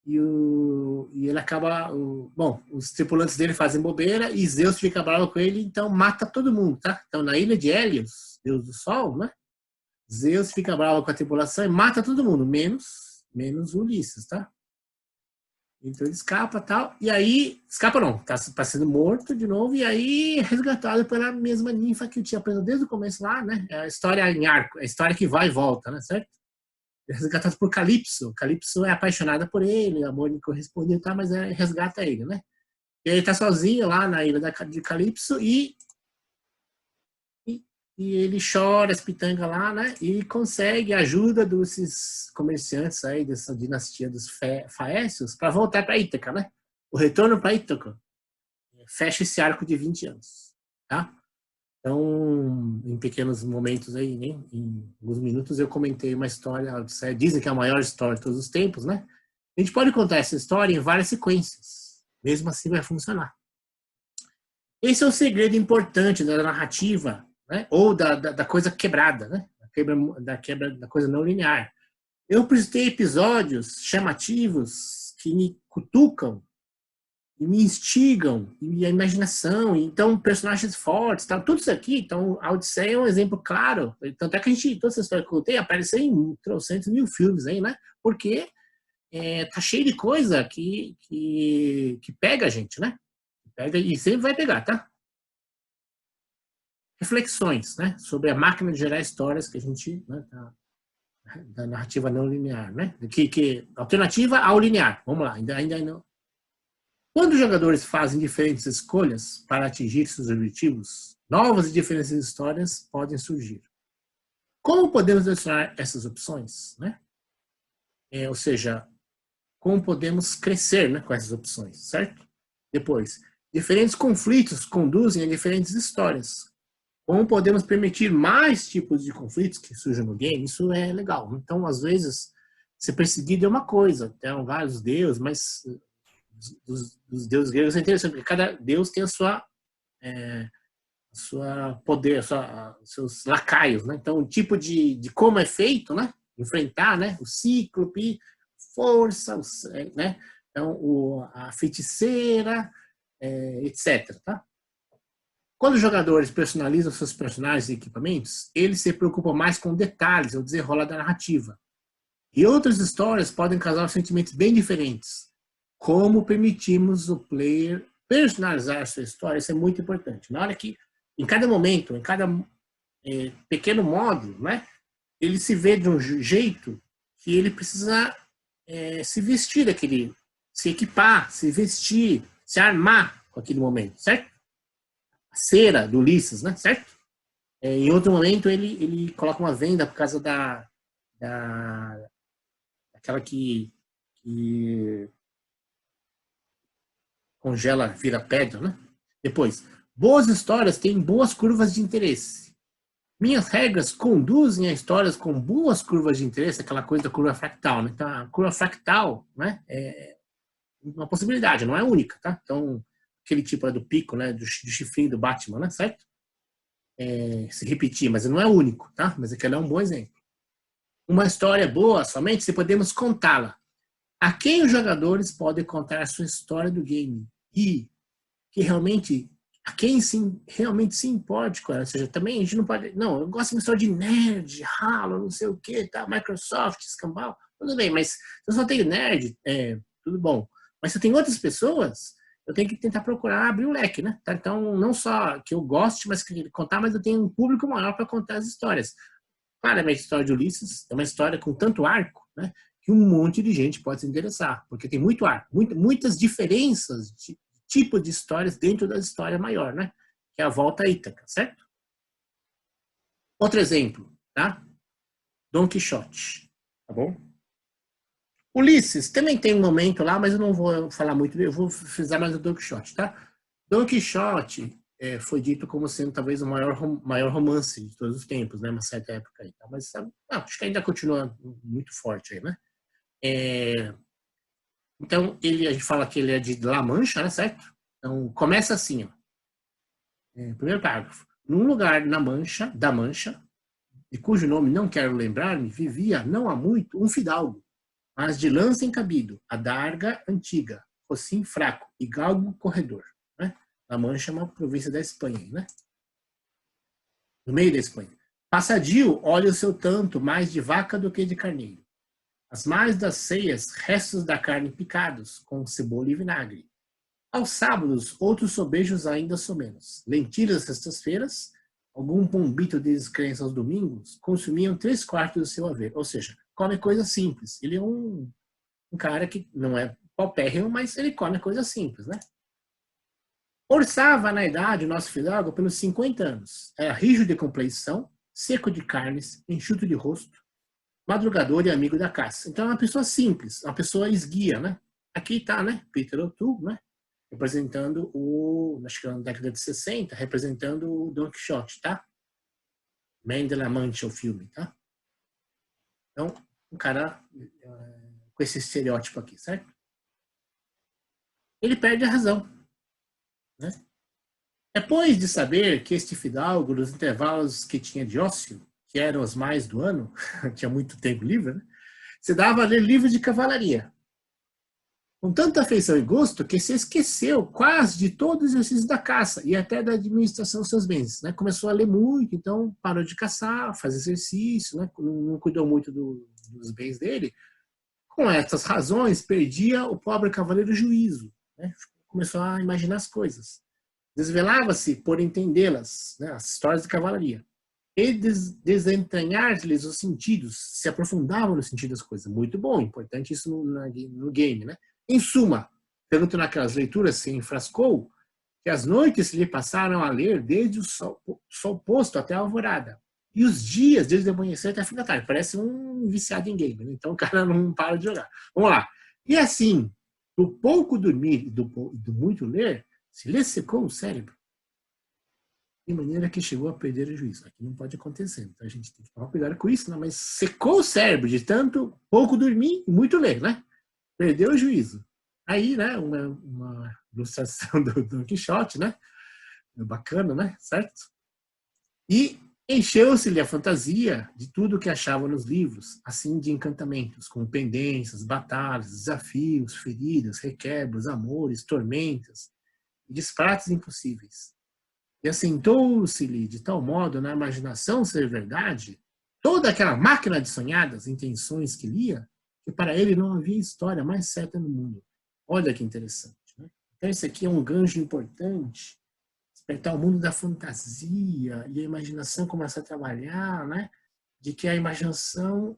ele acaba... Bom, os tripulantes dele fazem bobeira e Zeus fica bravo com ele, então mata todo mundo, tá? Então, na ilha de Hélios, deus do sol, né? Zeus fica bravo com a tripulação e mata todo mundo, menos Ulisses, tá? Então ele escapa e tal, e aí... Escapa não, tá sendo morto de novo, e aí resgatado pela mesma ninfa que eu tinha aprendido desde o começo lá, né? É a história em arco, é a história que vai e volta, né? Certo? É resgatado por Calypso. Calypso é apaixonada por ele, amor lhe corresponde e tal, mas resgata ele, né? E ele tá sozinho lá na ilha de Calypso e ele chora as pitangas lá, né? E consegue a ajuda desses comerciantes aí, dessa dinastia dos Faécios, para voltar para Ítaca, né? O retorno para Ítaca fecha esse arco de 20 anos, tá? Então, em pequenos momentos aí, né? Em alguns minutos eu comentei uma história, dizem que é a maior história de todos os tempos, né? A gente pode contar essa história em várias sequências, mesmo assim vai funcionar. Esse é o segredo importante da narrativa, né? Ou da coisa quebrada, né? Da coisa não linear. Eu preciso ter episódios chamativos que me cutucam e me instigam, e a imaginação, então personagens fortes, tal, tudo isso aqui. Então a Odisseia é um exemplo claro, tanto é que toda essa história que eu contei apareceu em 300.000 filmes aí, né? Porque tá cheio de coisa que pega a gente, né? Pega e sempre vai pegar, tá? Reflexões, né? Sobre a máquina de gerar histórias que a gente, né, da narrativa não linear, né? Alternativa ao linear. Vamos lá, ainda não. Quando os jogadores fazem diferentes escolhas para atingir seus objetivos, novas e diferentes histórias podem surgir. Como podemos selecionar essas opções, né? Ou seja, como podemos crescer, né, com essas opções, certo? Depois, diferentes conflitos conduzem a diferentes histórias. Como podemos permitir mais tipos de conflitos que surjam no game? Isso é legal. Então, às vezes, ser perseguido é uma coisa. Tem vários deuses, mas dos deuses gregos é interessante, porque cada deus tem a sua poder, seus lacaios, né? Então, o tipo de como é feito, né? Enfrentar, né? O cíclope, força, né? Então, a feiticeira, etc, tá? Quando os jogadores personalizam seus personagens e equipamentos, eles se preocupam mais com detalhes, o desenrolar da narrativa. E outras histórias podem causar sentimentos bem diferentes. Como permitimos o player personalizar a sua história, isso é muito importante. Na hora que, em cada momento, em cada pequeno módulo, né, ele se vê de um jeito que ele precisa se vestir se equipar, se vestir, se armar com aquele momento, certo? A cera do Ulisses, né, certo? Em outro momento ele coloca uma venda por causa daquela que congela, vira pedra, né? Depois, boas histórias têm boas curvas de interesse. Minhas regras conduzem a histórias com boas curvas de interesse, aquela coisa da curva fractal, né? Então, a curva fractal, né, é uma possibilidade, não é única, tá? Então, aquele tipo do pico, né, do chifrinho do Batman, né, certo? Se repetir, mas não é único, tá? Mas aquele é um bom exemplo. Uma história boa somente se podemos contá-la. a quem os jogadores podem contar a sua história do game e que realmente a quem realmente se importe com ela. Ou seja, também a gente não pode... Não, eu gosto de uma história de nerd, Halo, não sei o que, tá? Microsoft, escambau, tudo bem, mas se eu só tenho nerd, tudo bom. Mas se eu tenho outras pessoas, eu tenho que tentar procurar abrir o leque, né? Tá? Então, não só que eu goste, mas que contar, mas eu tenho um público maior para contar as histórias. Claramente, a história de Ulisses é uma história com tanto arco, né? Que um monte de gente pode se interessar, porque tem muito arco, muitas diferenças de tipo de histórias dentro da história maior, né? Que é a volta a Ítaca, certo? Outro exemplo, tá? Dom Quixote, tá bom? Ulisses também tem um momento lá, mas eu não vou falar muito, eu vou frisar mais o Dom Quixote, tá? Dom Quixote foi dito como sendo talvez o maior romance de todos os tempos, né? Uma certa época aí, tá? Mas acho que ainda continua muito forte aí, né? Então, a gente fala que ele é de La Mancha, né, certo? Então, começa assim, ó. Primeiro parágrafo. Num lugar da Mancha, de cujo nome não quero lembrar-me, vivia, não há muito, um fidalgo, mas de lança encabido, adarga antiga, rocim fraco e galgo corredor. Né? La Mancha é uma província da Espanha, né? No meio da Espanha. Passadio, olha o seu tanto, mais de vaca do que de carneiro. As mais das ceias, restos da carne picados, com cebola e vinagre. Aos sábados, outros sobejos ainda somenos. Lentilhas às sextas-feiras, algum pombito de descrença aos domingos, consumiam 3/4 do seu haver. Ou seja, come coisa simples. Ele é um cara que não é paupérrimo, mas ele come coisa simples, né? Orçava na idade o nosso fidalgo pelos 50 anos. Era rijo de compleição, seco de carnes, enxuto de rosto, madrugador e amigo da caça. Então é uma pessoa simples, uma pessoa esguia, né? Aqui está, né? Peter O'Toole, né? Representando acho que na década de 60, representando o Don Quixote, tá? Man de la Mancha, o filme, tá? Então, um cara com esse estereótipo aqui, certo? Ele perde a razão, né? Depois de saber que este fidalgo, nos intervalos que tinha de ócio, que eram os mais do ano, tinha muito tempo livre, né? Se dava a ler livros de cavalaria. Com tanta afeição e gosto que se esqueceu quase de todo o exercício da caça e até da administração dos seus bens. Né? Começou a ler muito, então parou de caçar, fazer exercício, né? Não cuidou muito dos bens dele. Com essas razões, perdia o pobre cavaleiro o juízo. Né? Começou a imaginar as coisas. Desvelava-se por entendê-las, né? As histórias de cavalaria. E desentranhar-lhes os sentidos, se aprofundava no sentido das coisas. Muito bom, importante isso no game, né? Em suma, tanto naquelas leituras se enfrascou, que as noites lhe passaram a ler desde o sol posto até a alvorada. E os dias, desde o amanhecer até a fim da tarde. Parece um viciado em game, né? Então o cara não para de jogar. Vamos lá. E assim, do pouco dormir e do muito ler, se lhe secou o cérebro. De maneira que chegou a perder o juízo. Aqui não pode acontecer. Então a gente tem que tomar cuidado com isso, né? Mas secou o cérebro de tanto pouco dormir e muito ler, né? Perdeu o juízo. Aí, né, uma ilustração do Don Quixote, né? Bacana, né? Certo? E encheu-se-lhe a fantasia de tudo o que achava nos livros, assim de encantamentos, como pendências, batalhas, desafios, feridas, requebros, amores, tormentas, e disparates impossíveis. E assentou-se-lhe de tal modo na imaginação ser verdade toda aquela máquina de sonhadas intenções que lia, que para ele não havia história mais certa no mundo. Olha que interessante. Né? Então, esse aqui é um gancho importante. Despertar o mundo da fantasia e a imaginação começa a trabalhar, né? De que a imaginação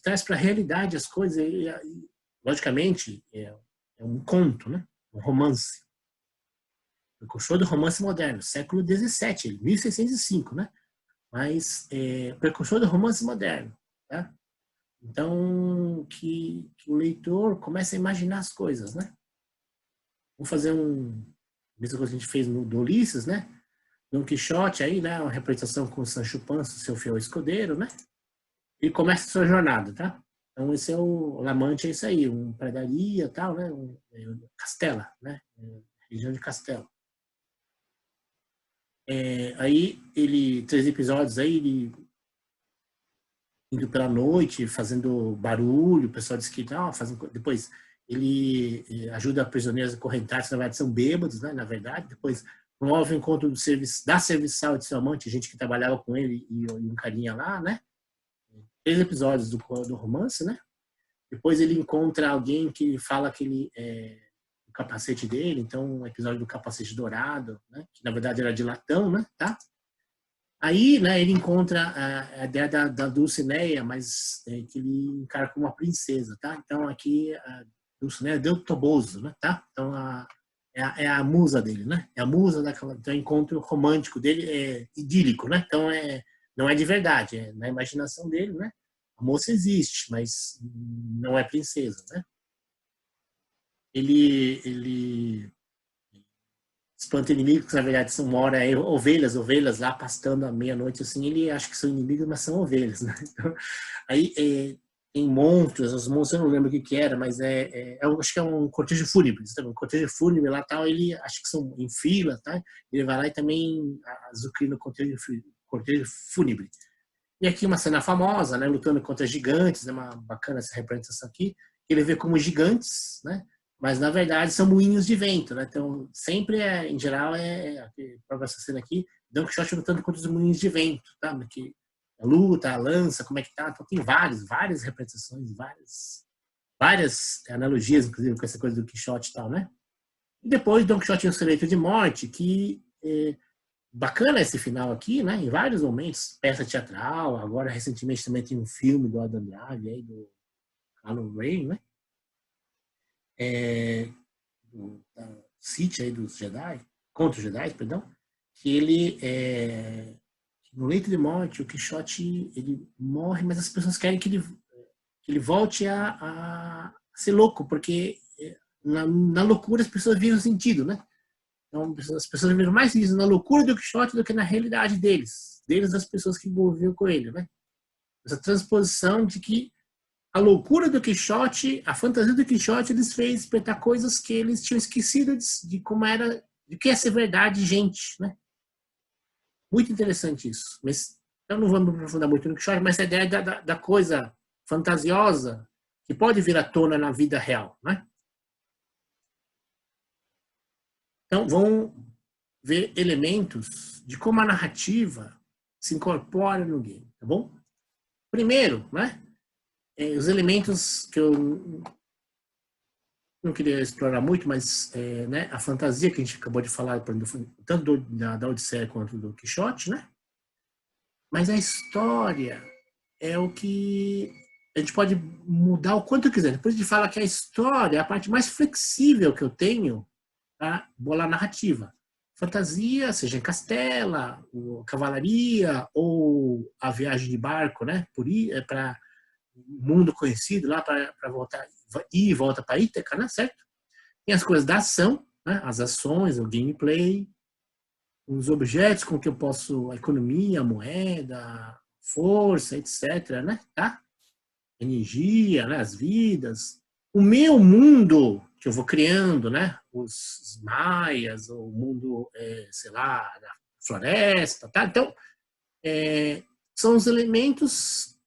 traz para a realidade as coisas. E, logicamente, é um conto, né? Um romance. Precursor do romance moderno, século XVII, 1605, né? Mas precursor do romance moderno, tá? Então, que o leitor comece a imaginar as coisas, né? Vou fazer mesma coisa que a gente fez do Ulisses, né? Don Quixote aí, né? Uma representação com Sancho Panza, seu fiel escudeiro, né? E começa a sua jornada, tá? Então, esse é o La Mancha, é isso aí, pradaria, tal, né? Castela, né? Região de Castela. Aí, 3 episódios aí, ele indo pela noite, fazendo barulho, o pessoal diz que não, depois ele ajuda prisioneiros acorrentados, na verdade são bêbados, né, na verdade, depois promove o encontro da serviçal de seu amante, gente que trabalhava com ele e um carinha lá, né, 3 episódios do romance, né, depois ele encontra alguém que fala que ele o capacete dele, então um episódio do capacete dourado, né, que na verdade era de latão, né, tá? Aí, né, ele encontra a ideia da Dulcinea, mas que ele encara como uma princesa, tá? Então aqui a Dulcinea Del Toboso, né, tá? Então é a musa dele, né? É a musa daquela, então o encontro romântico dele é idílico, né? Então não é de verdade, é na imaginação dele, né? A moça existe, mas não é princesa, né? Ele espanta inimigos, que na verdade são ovelhas lá pastando à meia-noite, assim, ele acha que são inimigos, mas são ovelhas, né? Então, aí tem monstros, os monstros eu não lembro o que era, mas eu acho que é um cortejo fúnebre, um cortejo fúnebre lá tal, ele acha que são em fila, tá? Ele vai lá e também azucrina o cortejo fúnebre. E aqui uma cena famosa, né, lutando contra gigantes, é uma bacana essa representação aqui, que ele vê como gigantes, né? Mas na verdade são moinhos de vento, né? Então sempre em geral para essa cena aqui, Don Quixote lutando contra os moinhos de vento, tá? Que a luta, a lança, como é que tá? Então tem várias representações, várias analogias, inclusive com essa coisa do Quixote e tal, né? E depois Don Quixote e o seu leito de morte, que bacana esse final aqui, né? Em vários momentos, peça teatral, agora recentemente também tem um filme do Adam Drive aí do Alan Ray, né? Da City aí dos Jedi, contra os Jedi, perdão, que ele no leito de morte, o Quixote ele morre, mas as pessoas querem que ele volte a ser louco, porque na loucura as pessoas viram sentido, né? Então as pessoas viram mais isso na loucura do Quixote do que na realidade deles, das pessoas que envolviam com ele, né? Essa transposição de que a loucura do Quixote, a fantasia do Quixote, eles fez despertar coisas que eles tinham esquecido de como era, de que é ser verdade, gente, né? Muito interessante isso. Mas eu não vou me aprofundar muito no Quixote, mas a ideia da coisa fantasiosa que pode vir à tona na vida real, né? Então, vão ver elementos de como a narrativa se incorpora no game, tá bom? Primeiro, né? Os elementos que eu não queria explorar muito, mas né, a fantasia que a gente acabou de falar, tanto da Odisseia quanto do Quixote, né? Mas a história é o que a gente pode mudar o quanto quiser. Depois a gente fala que a história é a parte mais flexível que eu tenho para bolar narrativa. Fantasia, seja em Castela, cavalaria ou a viagem de barco, né? Para mundo conhecido lá para voltar e volta para Ítaca, né, certo? Tem as coisas da ação, né, as ações, o gameplay, os objetos com que eu posso, a economia, a moeda, força, etc, né, tá? Energia, né, as vidas, o meu mundo que eu vou criando, né, os maias, o mundo, sei lá, da floresta, tá? Então, são os elementos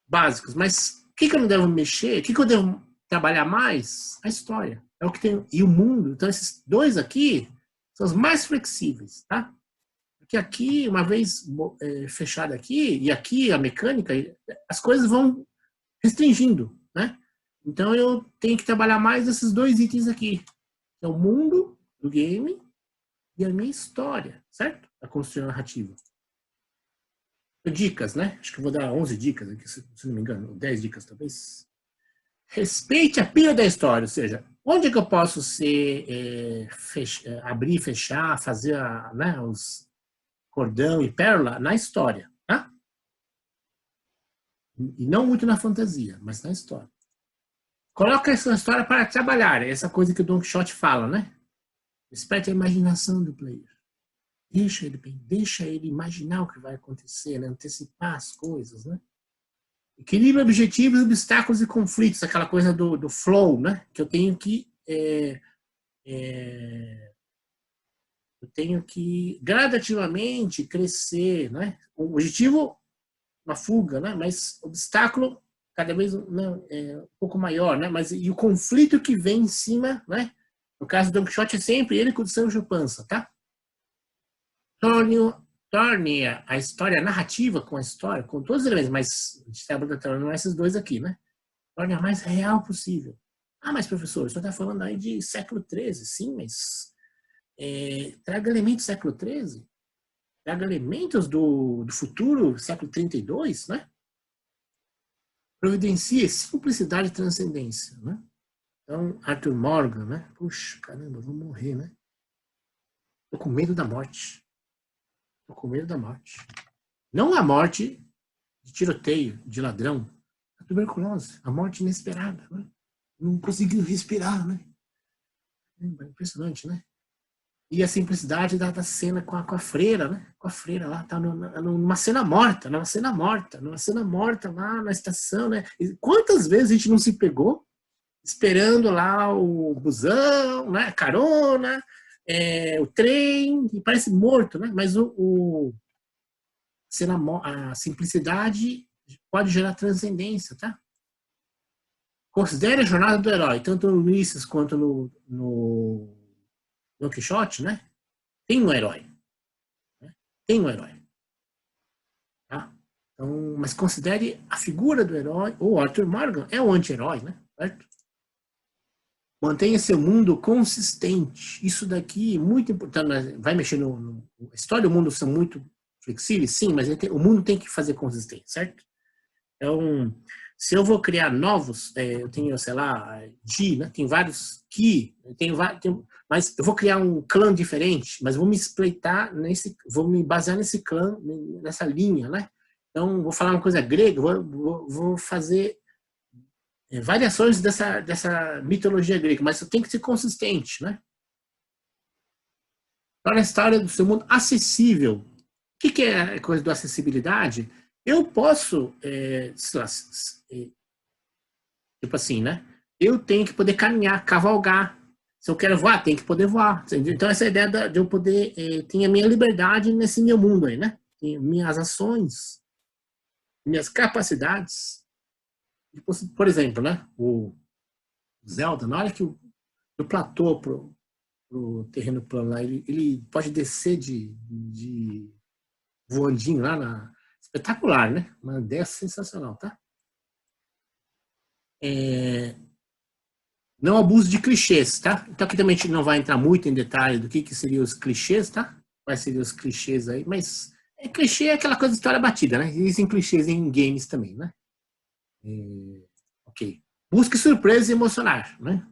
básicos, mas o que eu não devo mexer? O que eu devo trabalhar mais? A história. É o que tem. E o mundo. Então, esses dois aqui são os mais flexíveis, tá? Porque aqui, uma vez fechado aqui, e aqui a mecânica, as coisas vão restringindo, né? Então, eu tenho que trabalhar mais esses dois itens aqui. É o mundo do game e a minha história, certo? A construção narrativa. Dicas, né? Acho que eu vou dar 11 dicas aqui, se não me engano, 10 dicas talvez. Respeite a pilha da história, ou seja, onde é que eu posso abrir, fechar, fazer né, os cordão e pérola na história, tá? E não muito na fantasia, mas na história. Coloca essa história para trabalhar, essa coisa que o Don Quixote fala, né? Respeite a imaginação do player. Deixa ele imaginar o que vai acontecer, né? Antecipar as coisas, né? Equilíbrio objetivos, obstáculos e conflitos, aquela coisa do flow, né? Que eu tenho que gradativamente crescer, né? O objetivo uma fuga, né? Mas obstáculo cada vez, né, um pouco maior, né? Mas e o conflito que vem em cima, né? No caso do Don Quixote é sempre ele com o Sancho Panza, tá? Torne a história narrativa com a história, com todos os elementos, mas a gente está abordando esses dois aqui, né? Torne a mais real possível. Ah, mas professor, o senhor está falando aí de século XIII, sim, mas traga elementos do século XIII, traga elementos do futuro, século 32, né? Providencie simplicidade e transcendência, né? Então, Arthur Morgan, né? Puxa, caramba, eu vou morrer, né? Tô com medo da morte. Tô com medo da morte. Não a morte de tiroteio, de ladrão, a tuberculose, a morte inesperada, né? Não conseguiu respirar, né? É impressionante, né? E a simplicidade da cena com a freira, né? Com a freira lá, tá numa cena morta lá na estação, né? E quantas vezes a gente não se pegou esperando lá o busão, né? A carona, o trem, e parece morto, né? Mas a simplicidade pode gerar transcendência, tá? Considere a jornada do herói, tanto no Ulisses quanto no Don Quixote, né? Tem um herói. Né? Tem um herói. Tá? Então, mas considere a figura do herói, ou Arthur Morgan é o anti-herói, né? Certo? Mantenha seu mundo consistente. Isso daqui é muito importante. Vai mexer a história e o mundo são muito flexíveis, sim, mas o mundo tem que fazer consistência, certo? Então, se eu vou criar novos, eu tenho, sei lá, G, né? Tem vários Ki, mas eu vou criar um clã diferente, mas vou me espreitar vou me basear nesse clã, nessa linha, né? Então, vou falar uma coisa grega, vou fazer variações dessa mitologia grega, mas eu tenho que ser consistente, né? Torna a história do seu mundo acessível. O que é a coisa da acessibilidade? Eu posso, tipo assim, né? Eu tenho que poder caminhar, cavalgar. Se eu quero voar, tem que poder voar. Então, essa ideia de eu poder ter a minha liberdade nesse meu mundo aí, né? Minhas ações, minhas capacidades. Por exemplo, né? O Zelda, na hora que o platô pro terreno plano lá, ele pode descer de voandinho lá espetacular, né? Uma ideia sensacional, tá? Não abuse de clichês, tá? Então aqui também a gente não vai entrar muito em detalhe do que seriam os clichês, tá? Quais seriam os clichês aí, mas clichê é aquela coisa de história batida, né? Existem clichês em games também, né? Ok. Busque surpresa e emocionar, né?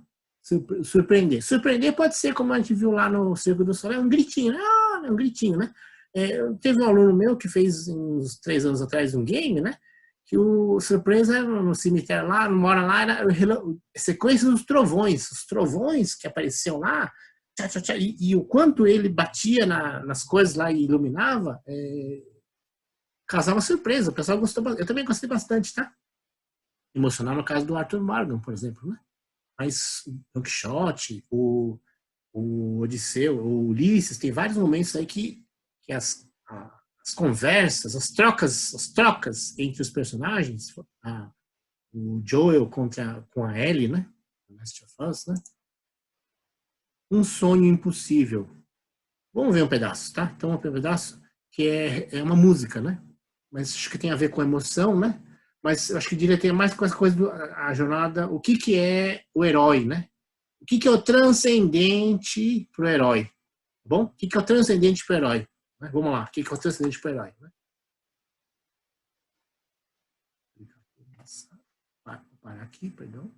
Surpreender. Surpreender pode ser, como a gente viu lá no Circo do Soleil, um gritinho, né? Um gritinho, né? Teve um aluno meu que fez uns 3 anos atrás um game, né? Que o surpresa no cemitério lá, mora lá, era a sequência dos trovões. Os trovões que apareciam lá, e o quanto ele batia nas coisas lá e iluminava, causava surpresa. O pessoal gostou bastante. Eu também gostei bastante, tá? Emocional no caso do Arthur Morgan, por exemplo, né? Mas o Don Quixote, o Odisseu, o Ulisses, tem vários momentos aí que as conversas, as trocas entre os personagens, o Joel com a Ellie, né? Last of Us, né? Um sonho impossível. Vamos ver um pedaço, tá? Então, um pedaço que é uma música, né? Mas acho que tem a ver com emoção, né? Mas eu acho que diria ter mais com as coisas a jornada, o que é o herói, né? O que é o transcendente para o herói? Tá bom? O que é o transcendente para o herói? Né? Vamos lá, o que é o transcendente para o herói? Né? Vou parar aqui, perdão.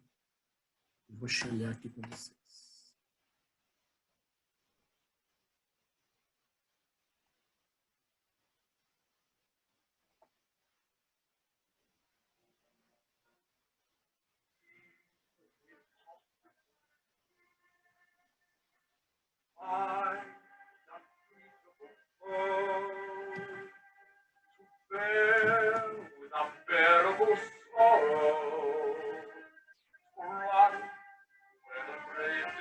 Vou chegar aqui com vocês. With unbearable sorrow, run where the brave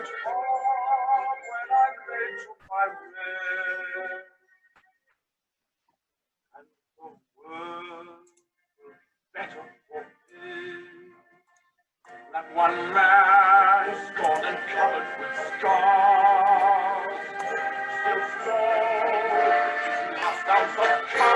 much home when I lay to my rest. And the world will be better for me. That one man scorned and covered with scars, still slow, his last ounce of